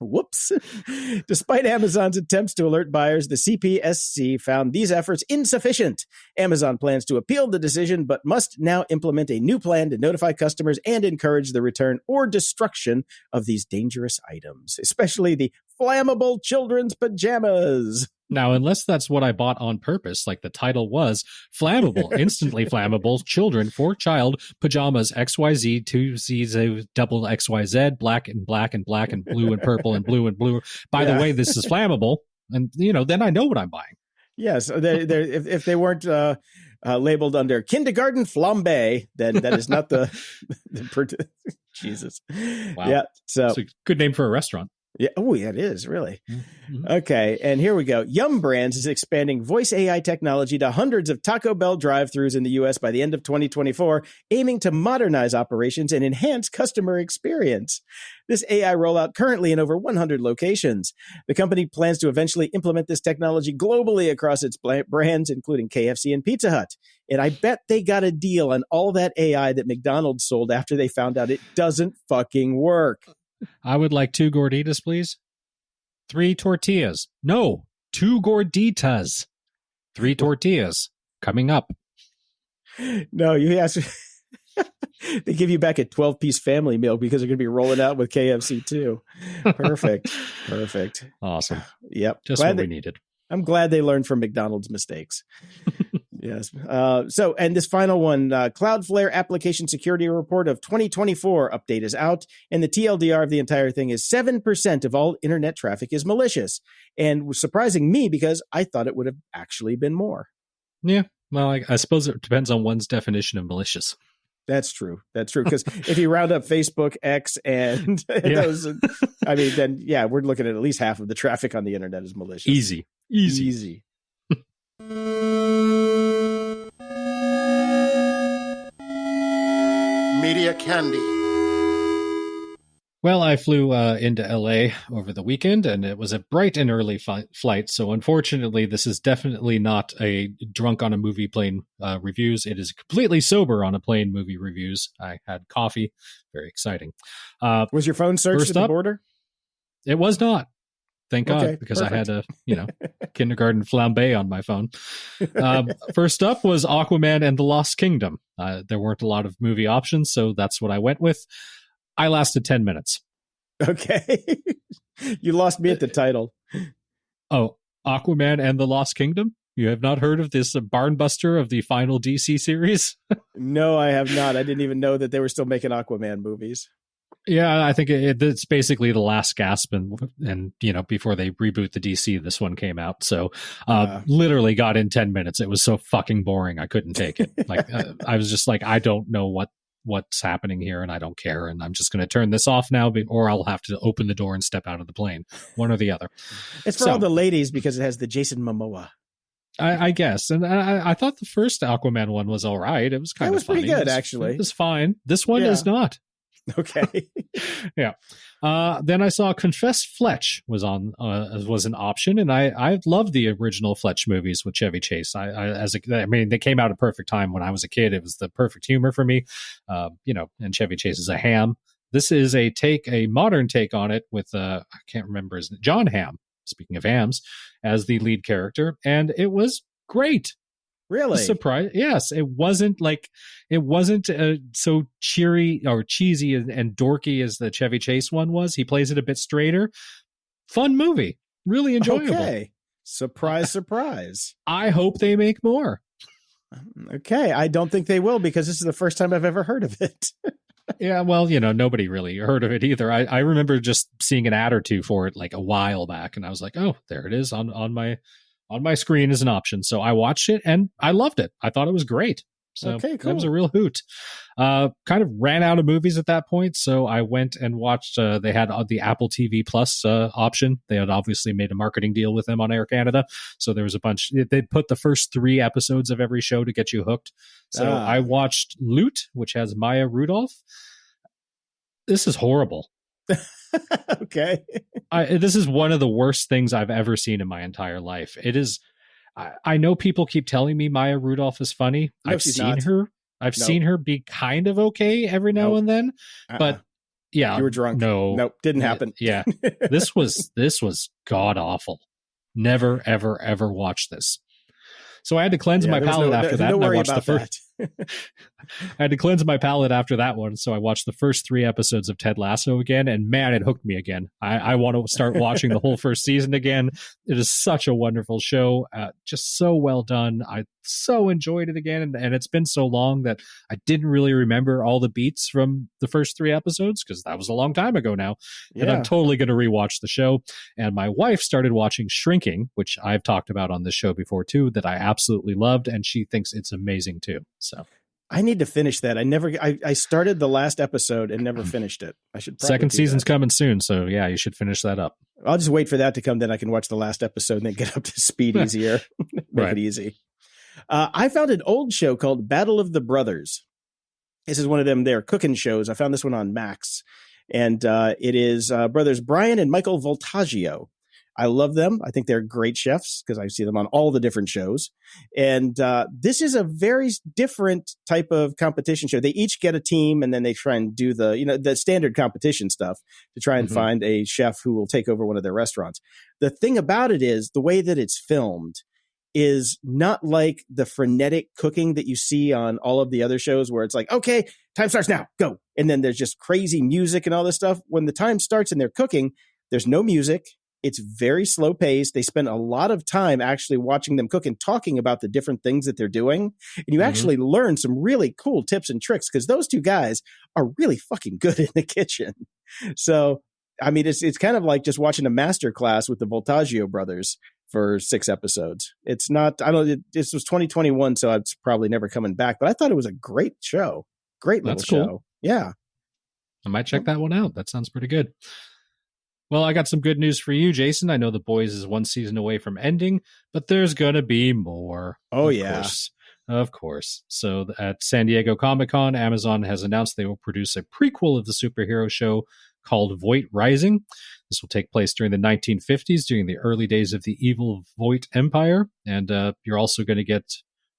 Whoops. Despite Amazon's attempts to alert buyers, the CPSC found these efforts insufficient. Amazon plans to appeal the decision, but must now implement a new plan to notify customers and encourage the return or destruction of these dangerous items, especially the flammable children's pajamas. Now, unless that's what I bought on purpose, like the title was, flammable, instantly flammable, children, for child, pajamas, XYZ, 2Z, double XYZ, black and black and black and blue and purple and blue and blue. By the way, this is flammable. And, then I know what I'm buying. Yes. If they weren't labeled under kindergarten flambe, then that is not the Jesus. Wow. Yeah. So it's a good name for a restaurant. Yeah. Oh, yeah, it is, really. Mm-hmm. Okay. And here we go. Yum Brands is expanding voice AI technology to hundreds of Taco Bell drive-thrus in the U.S. by the end of 2024, aiming to modernize operations and enhance customer experience. This AI rollout currently in over 100 locations. The company plans to eventually implement this technology globally across its brands, including KFC and Pizza Hut. And I bet they got a deal on all that AI that McDonald's sold after they found out it doesn't fucking work. I would like 2 gorditas, please. 3 tortillas. No, 2 gorditas. 3 tortillas. Coming up. No, you ask. They give you back a 12-piece family meal because they're going to be rolling out with KFC too. Perfect. Awesome. Yep. Just what we needed. I'm glad they learned from McDonald's mistakes. Yes. And this final one, Cloudflare Application Security Report of 2024 update is out, and the TLDR of the entire thing is 7% of all internet traffic is malicious, and was surprising me because I thought it would have actually been more. Yeah. Well, I suppose it depends on one's definition of malicious. That's true. Because if you round up Facebook, X, and those, then we're looking at least half of the traffic on the internet is malicious. Easy. Media Candy. Well, I flew into LA over the weekend, and it was a bright and early flight. So unfortunately, this is definitely not a drunk on a movie plane reviews. It is completely sober on a plane movie reviews. I had coffee. Very exciting. Was your phone searched at the border? It was not. Thank God, because perfect. I had a kindergarten flambe on my phone. First up was Aquaman and the Lost Kingdom. There weren't a lot of movie options, so that's what I went with. I lasted 10 minutes. Okay. You lost me at the title. Oh, Aquaman and the Lost Kingdom? You have not heard of this barnbuster of the final DC series? No, I have not. I didn't even know that they were still making Aquaman movies. Yeah, I think it's basically the last gasp, and before they reboot the DC, this one came out. So, literally got in 10 minutes. It was so fucking boring, I couldn't take it. Like, I was just like, I don't know what's happening here, and I don't care, and I'm just going to turn this off now, or I'll have to open the door and step out of the plane, one or the other. It's for all the ladies because it has the Jason Momoa. I guess, and I thought the first Aquaman one was all right. It was kind of funny. Pretty good, actually. It was fine. This one is not. Okay. Yeah. Then I saw Confess Fletch was an option, and I loved the original Fletch movies with Chevy Chase. They came out at a perfect time when I was a kid. It was the perfect humor for me. And Chevy Chase is a ham. This is a modern take on it with I can't remember his name, John Hamm. Speaking of hams, as the lead character, and it was great. Really? Surprise! Yes, it wasn't so cheery or cheesy and dorky as the Chevy Chase one was. He plays it a bit straighter. Fun movie, really enjoyable. Okay. Surprise! I hope they make more. Okay, I don't think they will because this is the first time I've ever heard of it. Yeah, well, nobody really heard of it either. I remember just seeing an ad or two for it like a while back, and I was like, oh, there it is on my screen as an option. So I watched it and I loved it. I thought it was great. So okay, cool. That was a real hoot. Kind of ran out of movies at that point. So I went and watched, they had the Apple TV Plus option. They had obviously made a marketing deal with them on Air Canada. So there was a bunch, they put the first 3 episodes of every show to get you hooked. So I watched Loot, which has Maya Rudolph. This is horrible. Okay. This is one of the worst things I've ever seen in my entire life. It is. I know people keep telling me Maya Rudolph is funny. No, I've seen her be kind of okay every now and then. But Yeah. You were drunk. Nope. Didn't happen. Yeah. This was god awful. Never, ever, ever watched this. So I had to cleanse my palate after that. Don't worry I watched about the first. I had to cleanse my palate after that one, so I watched the first 3 episodes of Ted Lasso again, and man, it hooked me again. I want to start watching the whole first season again. It is such a wonderful show, just so well done. I so enjoyed it again, and it's been so long that I didn't really remember all the beats from the first 3 episodes, because that was a long time ago now, and I'm totally going to rewatch the show. And my wife started watching Shrinking, which I've talked about on this show before too, that I absolutely loved, and she thinks it's amazing too. So I need to finish that. I started the last episode and never finished it. I should probably second season's coming soon, so yeah, you should finish that up. I'll just wait for that to come, then I can watch the last episode and then get up to speed easier. Make it easy. I found an old show called Battle of the Brothers. This is one of their cooking shows. I found this one on Max, and it is brothers Brian and Michael Voltaggio. I love them. I think they're great chefs because I see them on all the different shows. And this is a very different type of competition show. They each get a team, and then they try and do the standard competition stuff to try and find a chef who will take over one of their restaurants. The thing about it is the way that it's filmed is not like the frenetic cooking that you see on all of the other shows where it's like, okay, time starts now, go. And then there's just crazy music and all this stuff. When the time starts and they're cooking, there's no music. It's very slow paced. They spend a lot of time actually watching them cook and talking about the different things that they're doing. And you actually learn some really cool tips and tricks because those 2 guys are really fucking good in the kitchen. So, I mean, it's kind of like just watching a master class with the Voltaggio brothers for 6 episodes. It's not, this was 2021, so it's probably never coming back, but I thought it was a great show. Great little show. Cool. Yeah. I might check that one out. That sounds pretty good. Well, I got some good news for you, Jason. I know The Boys is 1 season away from ending, but there's going to be more. Oh, yeah. Of course. So at San Diego Comic-Con, Amazon has announced they will produce a prequel of the superhero show called Voight Rising. This will take place during the 1950s, during the early days of the evil Voight Empire. And you're also going to get,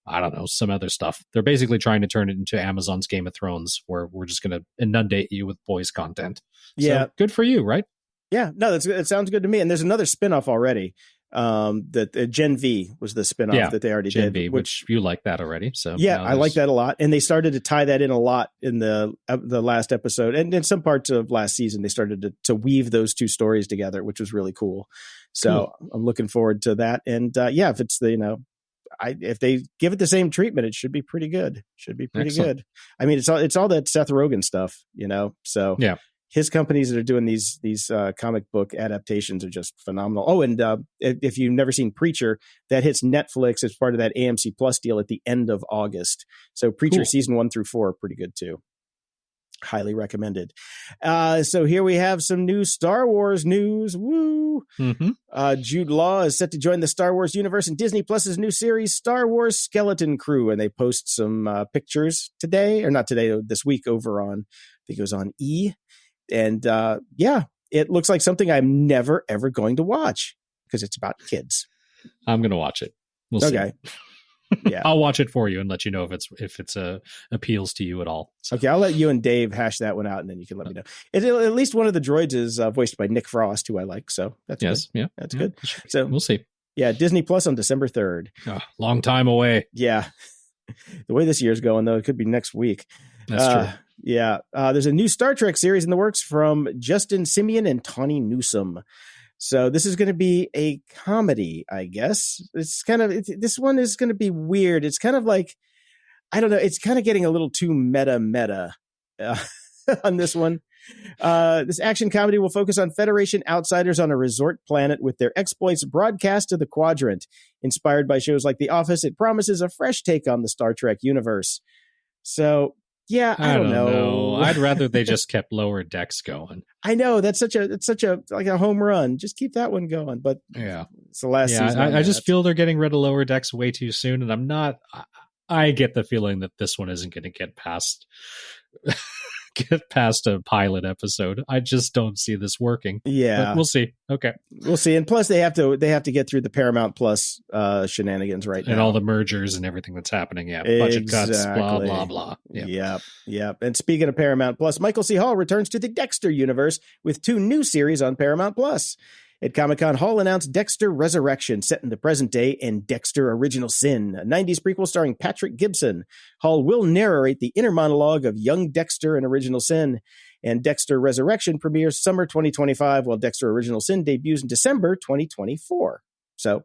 I don't know, some other stuff. They're basically trying to turn it into Amazon's Game of Thrones, where we're just going to inundate you with boys content. Yeah. So good for you, right? Yeah, no, it sounds good to me. And there's another spinoff already. That Gen V was the spinoff that they already Gen did. V, which you like that already. So yeah, I like that a lot. And they started to tie that in a lot in the last episode, and in some parts of last season, they started to weave those 2 stories together, which was really cool. So I'm looking forward to that. And if it's if they give it the same treatment, it should be pretty good. Good. I mean, it's all that Seth Rogen stuff, So yeah. His companies that are doing these comic book adaptations are just phenomenal. Oh, and if you've never seen Preacher, that hits Netflix as part of that AMC Plus deal at the end of August. So Preacher season 1 through 4 are pretty good too. Highly recommended. So here we have some new Star Wars news. Woo! Jude Law is set to join the Star Wars universe in Disney Plus's new series, Star Wars Skeleton Crew, and they post some pictures today, or not today, this week over on, I think it was on E! And it looks like something I'm never, ever going to watch because it's about kids. I'm going to watch it. We'll see. Okay. Yeah. I'll watch it for you and let you know if it's appeals to you at all. So. Okay. I'll let you and Dave hash that one out, and then you can let me know. At least one of the droids is voiced by Nick Frost, who I like. So that's good. Yeah. That's good. So we'll see. Yeah. Disney Plus on December 3rd. Oh, long time away. Yeah. The way this year's going, though, it could be next week. That's true. Yeah. There's a new Star Trek series in the works from Justin Simeon and Tawny Newsome. So this is going to be a comedy, I guess. This one is going to be weird. It's kind of like, I don't know. It's kind of getting a little too meta on this one. This action comedy will focus on Federation outsiders on a resort planet with their exploits broadcast to the Quadrant. Inspired by shows like The Office, it promises a fresh take on the Star Trek universe. So, yeah, I don't know. I'd rather they just kept Lower Decks going. I know it's such a like a home run. Just keep that one going. But yeah, it's the last season. I just feel they're getting rid of Lower Decks way too soon, and I'm not. I get the feeling that this one isn't going to get past get past a pilot episode. I just don't see this working. Yeah, but we'll see. Okay, we'll see. And plus, they have to get through the Paramount Plus shenanigans right now, and all the mergers and everything that's happening. Yeah, budget cuts, blah blah blah. Yep. And speaking of Paramount Plus, Michael C. Hall returns to the Dexter universe with 2 new series on Paramount Plus. At Comic-Con, Hall announced Dexter Resurrection, set in the present day, and Dexter Original Sin, a 90s prequel starring Patrick Gibson. Hall will narrate the inner monologue of young Dexter in Original Sin, and Dexter Resurrection premieres summer 2025, while Dexter Original Sin debuts in December 2024. So,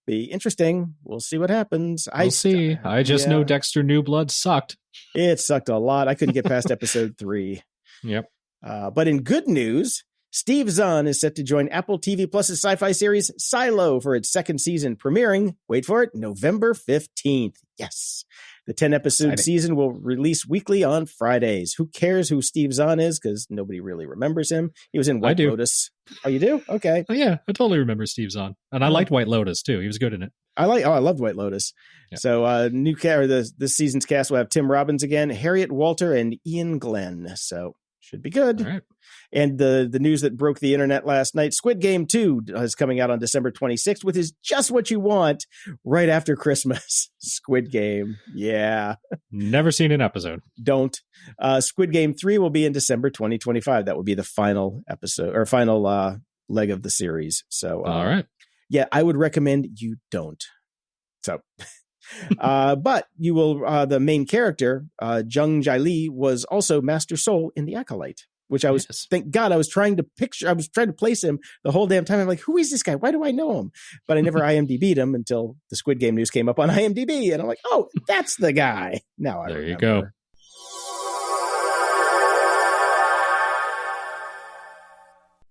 be interesting. We'll see what happens. We'll see. I just know Dexter New Blood sucked. It sucked a lot. I couldn't get past episode 3. Yep. But in good news, Steve Zahn is set to join Apple TV Plus's sci-fi series Silo for its 2nd season, premiering, wait for it, November 15th. Yes. The 10-episode season will release weekly on Fridays. Who cares who Steve Zahn is? Because nobody really remembers him. He was in White Lotus. Oh, you do? Okay. Oh, yeah, I totally remember Steve Zahn. And I liked White Lotus, too. He was good in it. I loved White Lotus. Yeah. So this season's cast will have Tim Robbins again, Harriet Walter, and Ian Glenn. So should be good. All right. And the news that broke the internet last night, Squid Game 2 is coming out on December 26th with his Just What You Want right after Christmas. Squid Game. Yeah. Never seen an episode. Don't. Squid Game 3 will be in December 2025. That will be the final episode or final leg of the series. So, all right. Yeah, I would recommend you don't. So, but you will, the main character, Jung Jae Lee, was also Master Soul in The Acolyte. Which I was, thank God, I was trying to place him the whole damn time. I'm like, who is this guy? Why do I know him? But I never IMDb'd him until the Squid Game news came up on IMDb. And I'm like, oh, that's the guy. Now I remember. You go.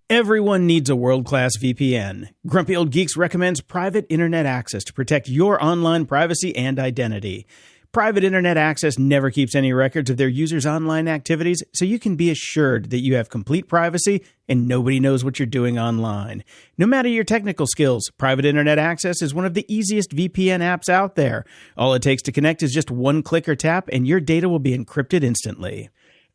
Everyone needs a world-class VPN. Grumpy Old Geeks recommends private internet access to protect your online privacy and identity. Private internet access never keeps any records of their users' online activities, so you can be assured that you have complete privacy and nobody knows what you're doing online. No matter your technical skills, private internet access is one of the easiest VPN apps out there. All it takes to connect is just one click or tap, and your data will be encrypted instantly.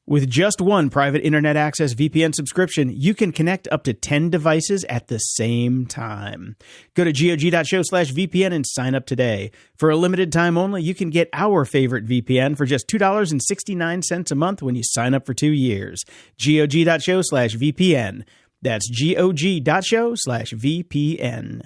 With just one private internet access VPN subscription, you can connect up to 10 devices at the same time. Go to GOG.show/VPN and sign up today. For a limited time only, you can get our favorite VPN for just $2.69 a month when you sign up for 2 years. GOG.show/VPN. That's GOG.show/VPN.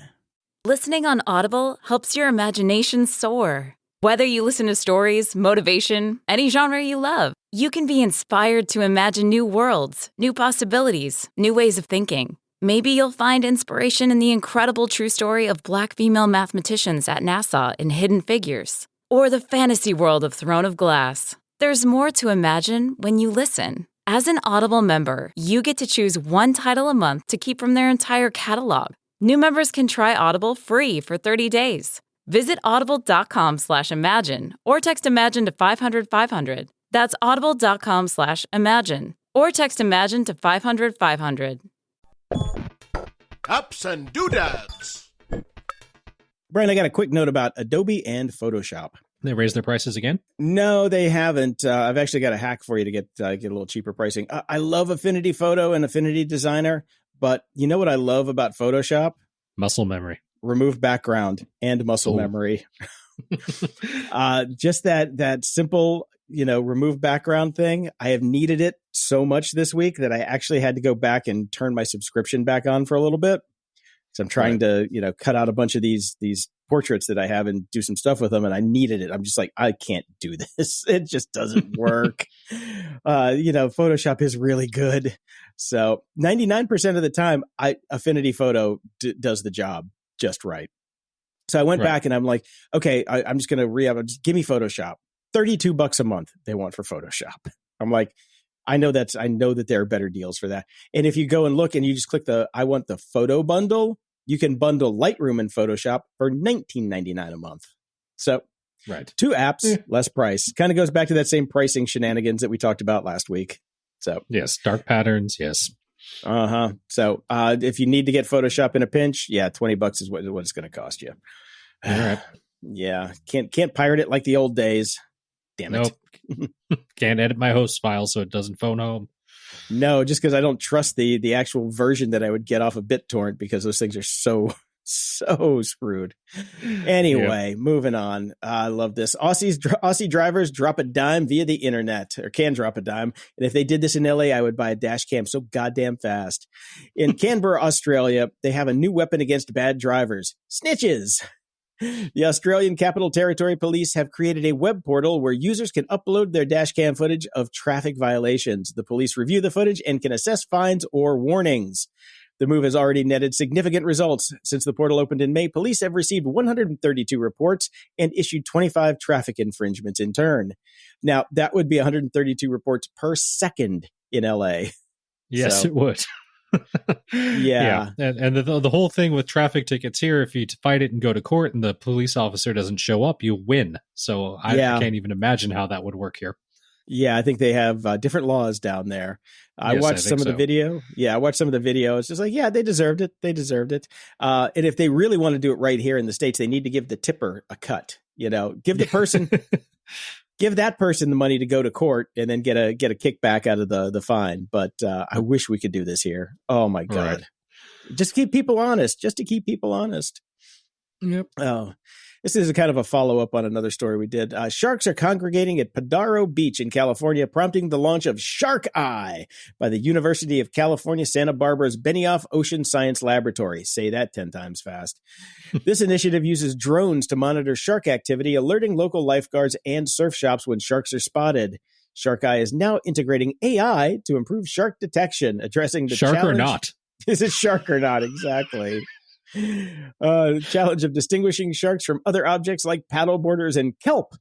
Listening on Audible helps your imagination soar. Whether you listen to stories, motivation, any genre you love, you can be inspired to imagine new worlds, new possibilities, new ways of thinking. Maybe you'll find inspiration in the incredible true story of Black female mathematicians at NASA in Hidden Figures, or the fantasy world of Throne of Glass. There's more to imagine when you listen. As an Audible member, you get to choose one title a month to keep from their entire catalog. New members can try Audible free for 30 days. Visit audible.com/imagine or text imagine to 500-500. That's audible.com/imagine or text imagine to 500-500. Ups and doodads. Brian, I got a quick note about Adobe and Photoshop. They raised their prices again? No, they haven't. I've actually got a hack for you to get a little cheaper pricing. I love Affinity Photo and Affinity Designer, but you know what I love about Photoshop? Muscle memory. Remove background and muscle memory. Just that simple, remove background thing. I have needed it so much this week that I actually had to go back and turn my subscription back on for a little bit. So I'm trying to, cut out a bunch of these portraits that I have and do some stuff with them. And I needed it. I'm just like, I can't do this. It just doesn't work. Photoshop is really good. So 99% of the time, Affinity Photo does the job just right. So I went back and I'm like, okay, I'm just going to just give me Photoshop. $32 a month they want for Photoshop. I'm like, I know that there are better deals for that. And if you go and look and you just click I want the photo bundle, you can bundle Lightroom and Photoshop for $19.99 a month. So 2 apps, less price. Kind of goes back to that same pricing shenanigans that we talked about last week. So yes, dark patterns. Yes. So if you need to get Photoshop in a pinch, $20 is what it's going to cost you. All right. Yeah. Can't pirate it like the old days. Damn it. Nope. Can't edit my host file so it doesn't phone home. No, just because I don't trust the actual version that I would get off of BitTorrent, because those things are so screwed. Anyway, moving on. I love this. Aussie drivers drop a dime via the internet, or can drop a dime. And if they did this in LA, I would buy a dash cam so goddamn fast. In Canberra, Australia, they have a new weapon against bad drivers: snitches. The Australian Capital Territory Police have created a web portal where users can upload their dashcam footage of traffic violations. The police review the footage and can assess fines or warnings. The move has already netted significant results. Since the portal opened in May, police have received 132 reports and issued 25 traffic infringements in turn. Now, that would be 132 reports per second in LA. Yes, it would. Yeah. And the whole thing with traffic tickets here, if you fight it and go to court and the police officer doesn't show up, you win. So I can't even imagine how that would work here. Yeah, I think they have different laws down there. I watched some of the video. Yeah, I watched some of the video. It's just like, yeah, they deserved it. They deserved it. And if they really want to do it right here in the States, they need to give the tipper a cut. You know, give the person, give that person the money to go to court and then get a kickback out of the fine. But I wish we could do this here. Oh my God. Right. Just keep people honest, just to keep people honest. Yep. Oh, this is a kind of a follow-up on another story we did. Sharks are congregating at Padaro Beach in California, prompting the launch of Shark Eye by the University of California, Santa Barbara's Benioff Ocean Science Laboratory. Say that 10 times fast. This initiative uses drones to monitor shark activity, alerting local lifeguards and surf shops when sharks are spotted. Shark Eye is now integrating AI to improve shark detection, addressing the shark challenge. Or not. Is it shark or not? Exactly. Challenge of distinguishing sharks from other objects like paddle boarders and kelp.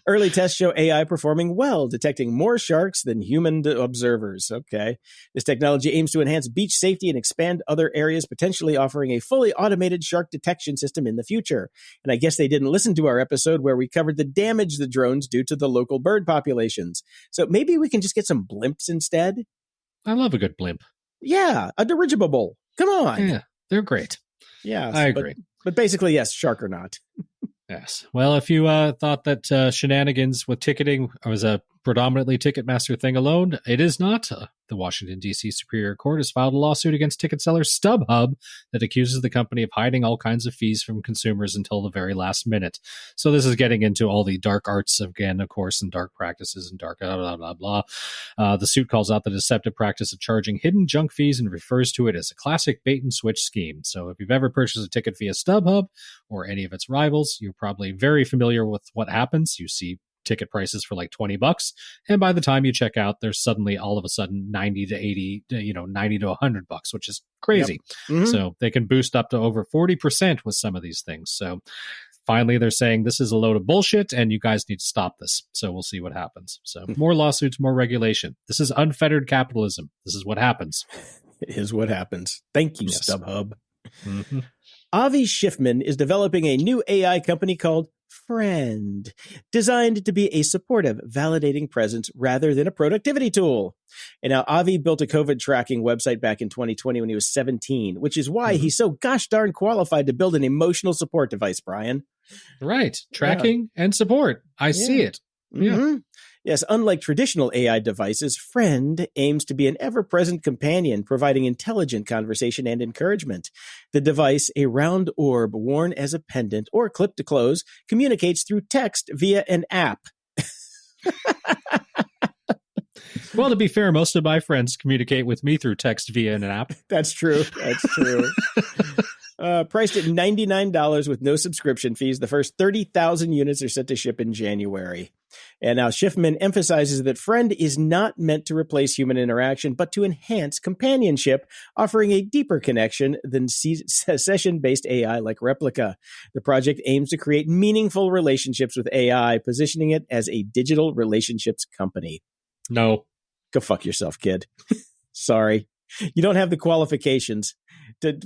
Early tests show AI performing well, detecting more sharks than human observers. Okay. This technology aims to enhance beach safety and expand other areas, potentially offering a fully automated shark detection system in the future. And I guess they didn't listen to our episode where we covered the damage the drones do to the local bird populations. So maybe we can just get some blimps instead. I love a good blimp. Yeah, a dirigible. Come on. Yeah. They're great. Yeah, I agree. But basically, yes, shark or not. Yes. Well, if you thought that shenanigans with ticketing was a predominantly Ticketmaster thing alone, it is not. The Washington, D.C. Superior Court has filed a lawsuit against ticket seller StubHub that accuses the company of hiding all kinds of fees from consumers until the very last minute. So this is getting into all the dark arts again, of course, and dark practices and dark blah, blah, blah. The suit calls out the deceptive practice of charging hidden junk fees and refers to it as a classic bait and switch scheme. So if you've ever purchased a ticket via StubHub or any of its rivals, you're probably very familiar with what happens. You see ticket prices for like $20, and by the time you check out, there's suddenly all of a sudden 90 to 80, $90 to $100, which is crazy. Yep. Mm-hmm. So they can boost up to over 40% with some of these things. So finally, they're saying this is a load of bullshit, and you guys need to stop this. So we'll see what happens. So more lawsuits, more regulation. This is unfettered capitalism. This is what happens. It is what happens. Thank you, yes. StubHub. Mm-hmm. Avi Schiffman is developing a new AI company called Friend, designed to be a supportive, validating presence rather than a productivity tool. And now Avi built a COVID tracking website back in 2020 when he was 17, which is why he's so gosh darn qualified to build an emotional support device, Brian. Right. Tracking and support. I see it. Mm-hmm. Yeah. Yes, unlike traditional AI devices, Friend aims to be an ever-present companion, providing intelligent conversation and encouragement. The device, a round orb worn as a pendant or clipped to clothes, communicates through text via an app. Well, to be fair, most of my friends communicate with me through text via an app. That's true. That's true. Priced at $99 with no subscription fees, the first 30,000 units are set to ship in January. And now Schiffman emphasizes that Friend is not meant to replace human interaction, but to enhance companionship, offering a deeper connection than session-based AI like Replica. The project aims to create meaningful relationships with AI, positioning it as a digital relationships company. No. Go fuck yourself, kid. Sorry. You don't have the qualifications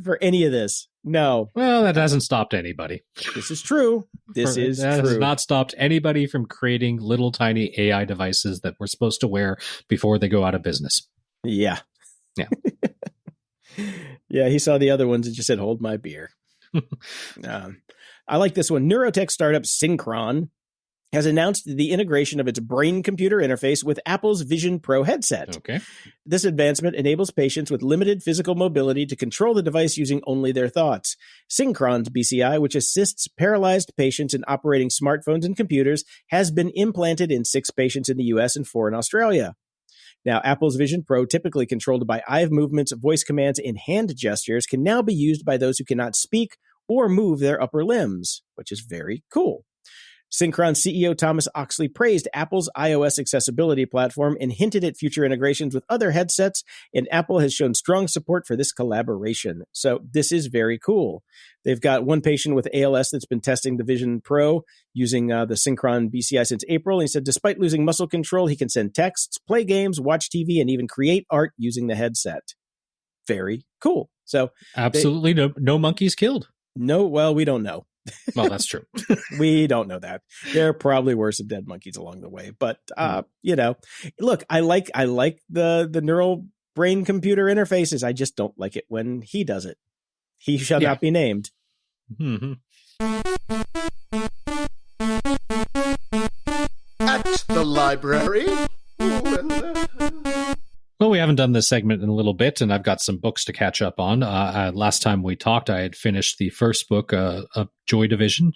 for any of this. No. Well, that hasn't stopped anybody. This is true. That has not stopped anybody from creating little tiny AI devices that we're supposed to wear before they go out of business. Yeah. Yeah. Yeah, he saw the other ones and just said, hold my beer. I like this one. Neurotech startup Synchron has announced the integration of its brain-computer interface with Apple's Vision Pro headset. Okay. This advancement enables patients with limited physical mobility to control the device using only their thoughts. Synchron's BCI, which assists paralyzed patients in operating smartphones and computers, has been implanted in 6 patients in the US and 4 in Australia. Now, Apple's Vision Pro, typically controlled by eye movements, voice commands, and hand gestures, can now be used by those who cannot speak or move their upper limbs, which is very cool. Synchron CEO Thomas Oxley praised Apple's iOS accessibility platform and hinted at future integrations with other headsets, and Apple has shown strong support for this collaboration. So this is very cool. They've got one patient with ALS that's been testing the Vision Pro using the Synchron BCI since April. And he said despite losing muscle control, he can send texts, play games, watch TV, and even create art using the headset. Very cool. So absolutely no monkeys killed. No, well, we don't know. Well, that's true. We don't know that. There probably were some dead monkeys along the way, but look, I like the neural brain computer interfaces. I just don't like it when he does it. He shall not be named. Mm-hmm. At the library. Well, we haven't done this segment in a little bit, and I've got some books to catch up on. Last time we talked, I had finished the first book of Joy Division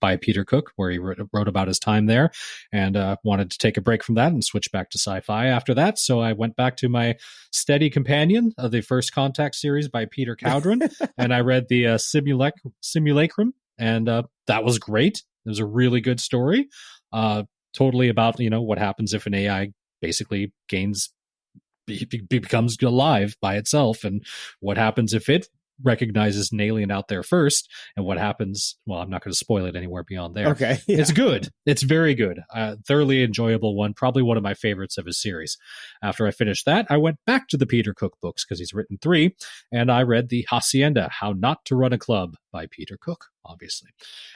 by Peter Cook, where he wrote about his time there, and wanted to take a break from that and switch back to sci-fi after that. So I went back to my steady companion of the First Contact series by Peter Cowdron, and I read the Simulacrum, and that was great. It was a really good story, totally about what happens if an AI basically becomes alive by itself, and what happens if it recognizes an alien out there first, and what happens. Well, I'm not going to spoil it anywhere beyond there. Okay. Yeah. It's good. It's very good. Thoroughly enjoyable one. Probably one of my favorites of his series. After I finished that, I went back to the Peter Cook books because he's written 3, and I read the Hacienda, How Not to Run a Club by Peter Cook, obviously.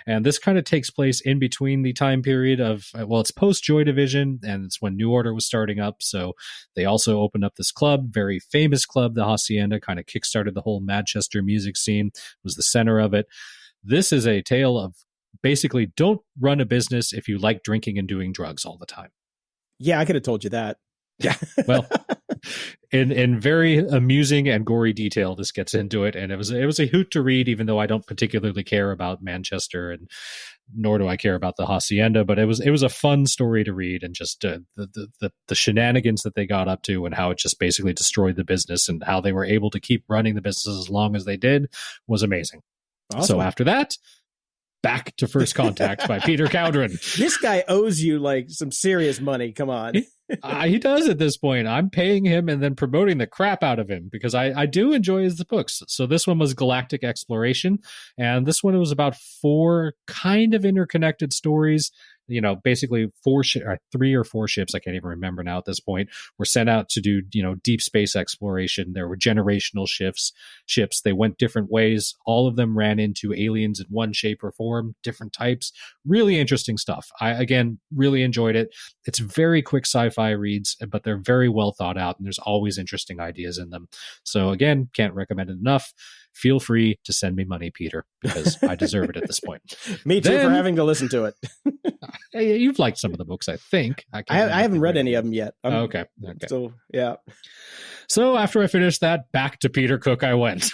And this kind of takes place in between the time period of, it's post Joy Division, and it's when New Order was starting up. So they also opened up this club, very famous club, the Hacienda, kind of kickstarted the whole Manchester music scene, was the center of it. This is a tale of basically don't run a business if you like drinking and doing drugs all the time. Yeah, I could have told you that. Yeah, well, in very amusing and gory detail, this gets into it, and it was a hoot to read, even though I don't particularly care about Manchester, and nor do I care about the Hacienda. But it was a fun story to read, and just the shenanigans that they got up to, and how it just basically destroyed the business, and how they were able to keep running the business as long as they did was amazing. Awesome. So after that, back to First Contact by Peter Cowdron. This guy owes you like some serious money. Come on. He does at this point. I'm paying him and then promoting the crap out of him because I do enjoy his books. So this one was Galactic Exploration, and this one was about 4 kind of interconnected stories. Basically 3 or 4 ships, I can't even remember now at this point, were sent out to do, deep space exploration. There were generational ships. They went different ways. All of them ran into aliens in one shape or form, different types. Really interesting stuff. I, again, really enjoyed it. It's very quick sci-fi reads, but they're very well thought out, and there's always interesting ideas in them. So again, can't recommend it enough. Feel free to send me money, Peter, because I deserve it at this point. Me too, for having to listen to it. You've liked some of the books, I think. I haven't read any of them yet. Okay. So, yeah. So after I finished that, back to Peter Cook I went.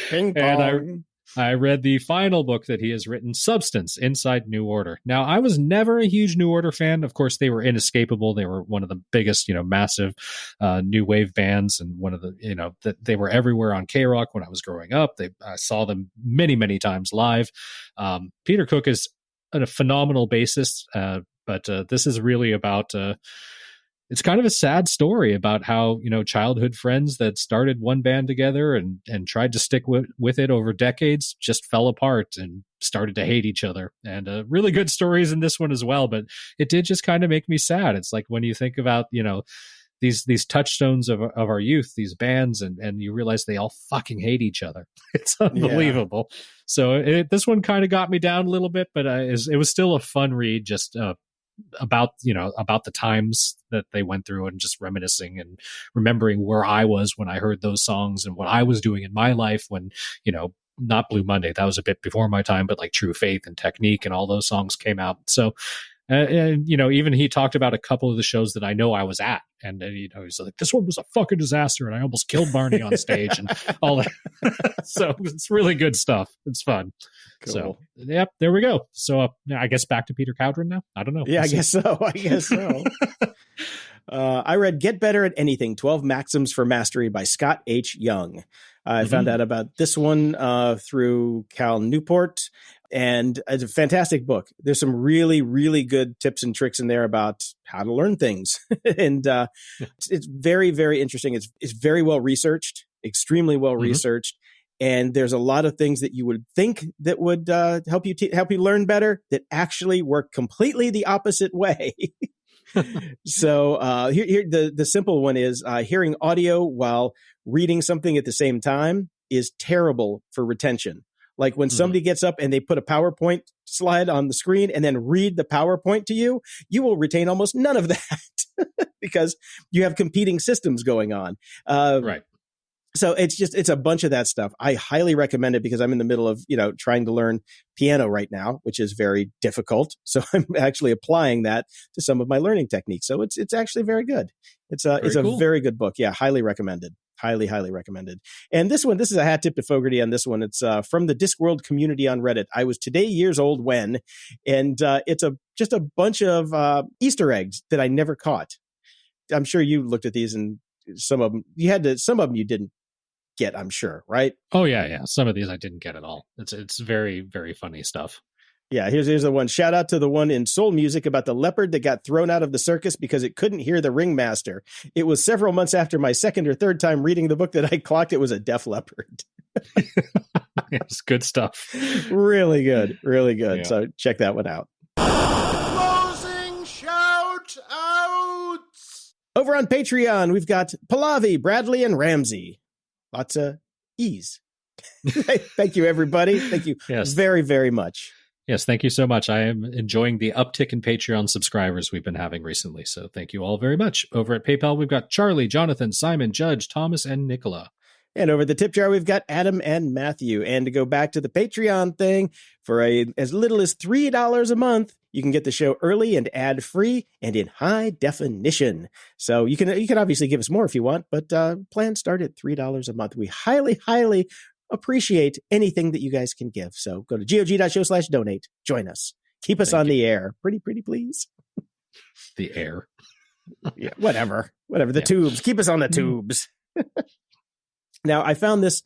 Ping pong. And I read the final book that he has written, Substance, Inside New Order. Now, I was never a huge New Order fan. Of course, they were inescapable. They were one of the biggest, massive new wave bands, and one of the, that they were everywhere on K-Rock when I was growing up. I saw them many, many times live. Peter Cook is a phenomenal bassist, but this is really about... it's kind of a sad story about how, childhood friends that started one band together and tried to stick with it over decades just fell apart and started to hate each other. And really good stories in this one as well, but it did just kind of make me sad. It's like when you think about, these touchstones of our youth, these bands, and you realize they all fucking hate each other. It's unbelievable. Yeah. So this one kind of got me down a little bit, but it was still a fun read, just about the times that they went through, and just reminiscing and remembering where I was when I heard those songs and what I was doing in my life when not Blue Monday. That was a bit before my time, but like True Faith and Technique and all those songs came out. So, and, you know, even he talked about a couple of the shows that I know I was at. And, you know, he's like, this one was a fucking disaster. And I almost killed Barney on stage and all that. So it's really good stuff. It's fun. Cool. So, yep, there we go. So I guess back to Peter Cowdron now. I don't know. Yeah, I guess so. I read Get Better at Anything, 12 Maxims for Mastery by Scott H. Young. I found out about this one through Cal Newport, and it's a fantastic book. There's some really, really good tips and tricks in there about how to learn things. And it's very, very interesting. It's very well researched, extremely well researched. And there's a lot of things that you would think that would help you learn better that actually work completely the opposite way. So here the simple one is hearing audio while reading something at the same time is terrible for retention. Like when somebody gets up and they put a PowerPoint slide on the screen and then read the PowerPoint to you, you will retain almost none of that because you have competing systems going on. Right. So it's a bunch of that stuff. I highly recommend it because I'm in the middle of, trying to learn piano right now, which is very difficult. So I'm actually applying that to some of my learning techniques. So it's actually very good. It's a very good book. Yeah. Highly recommended. Highly, highly recommended. And this is a hat tip to Fogarty on this one. It's from the Discworld community on Reddit. I was today years old when, and it's just a bunch of Easter eggs that I never caught. I'm sure you looked at these and some of them you didn't get, I'm sure, right? Oh yeah. Some of these I didn't get at all. It's very, very funny stuff. Yeah, here's the one. Shout out to the one in Soul Music about the leopard that got thrown out of the circus because it couldn't hear the ringmaster. It was several months after my second or third time reading the book that I clocked it was a deaf leopard. It's good stuff. Really good. Really good. Yeah. So check that one out. Closing shout outs. Over on Patreon, we've got Pallavi, Bradley, and Ramsey. Lots of ease. Thank you, everybody. Thank you very, very much. Yes, thank you so much. I am enjoying the uptick in Patreon subscribers we've been having recently. So thank you all very much. Over at PayPal, we've got Charlie, Jonathan, Simon, Judge, Thomas, and Nicola. And over the tip jar, we've got Adam and Matthew. And to go back to the Patreon thing, for as little as $3 a month, you can get the show early and ad-free and in high definition. So you can obviously give us more if you want, but plans start at $3 a month. We highly, highly appreciate anything that you guys can give. So go to gog.show/donate. Join us. Keep us on the air. Pretty, please. The air. Yeah, whatever. The tubes. Keep us on the tubes. Now, I found this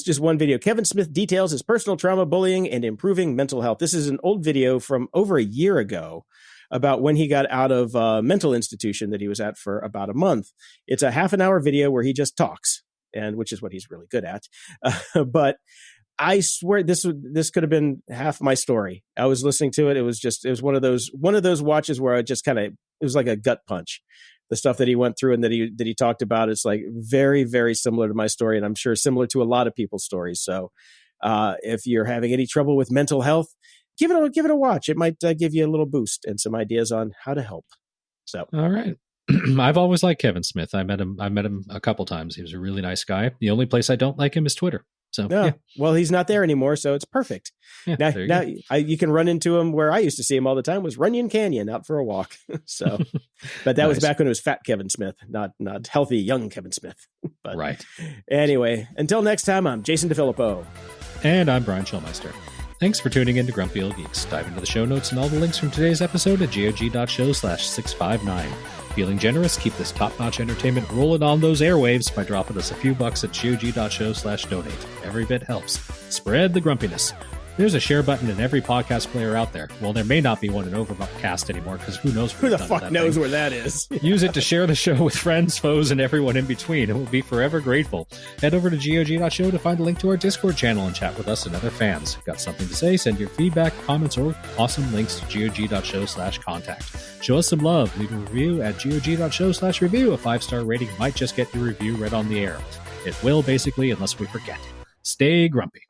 just one video. Kevin Smith details his personal trauma, bullying, and improving mental health. This is an old video from over a year ago about when he got out of a mental institution that he was at for about a month. It's a half-an-hour video where he just talks, and which is what he's really good at. But I swear this could have been half my story. I was listening to it. It was one of those watches where I just it was like a gut punch. The stuff that he went through and that he talked about, it's like very, very similar to my story, and I'm sure similar to a lot of people's stories. So if you're having any trouble with mental health, give it a watch. It might give you a little boost and some ideas on how to help. So all right. I've always liked Kevin Smith. I met him a couple times. He was a really nice guy. The only place I don't like him is Twitter. So yeah. Well, he's not there anymore, so it's perfect. Yeah, now you can run into him where I used to see him all the time was Runyon Canyon out for a walk. So, but that was back when it was fat Kevin Smith, not healthy young Kevin Smith. But right. Anyway, until next time, I'm Jason DeFilippo. And I'm Brian Schulmeister. Thanks for tuning in to Grumpy Old Geeks. Dive into the show notes and all the links from today's episode at gog.show/659. Feeling generous? Keep this top-notch entertainment rolling on those airwaves by dropping us a few bucks at gog.show/donate. Every bit helps. Spread the grumpiness. There's a share button in every podcast player out there. Well, there may not be one in Overcast anymore, because who knows? Who the fuck knows where that is? Use it to share the show with friends, foes, and everyone in between, and we'll be forever grateful. Head over to gog.show to find a link to our Discord channel and chat with us and other fans. Got something to say? Send your feedback, comments, or awesome links to gog.show/contact. Show us some love. Leave a review at gog.show/review. A 5-star rating might just get your review read on the air. It will, basically, unless we forget. Stay grumpy.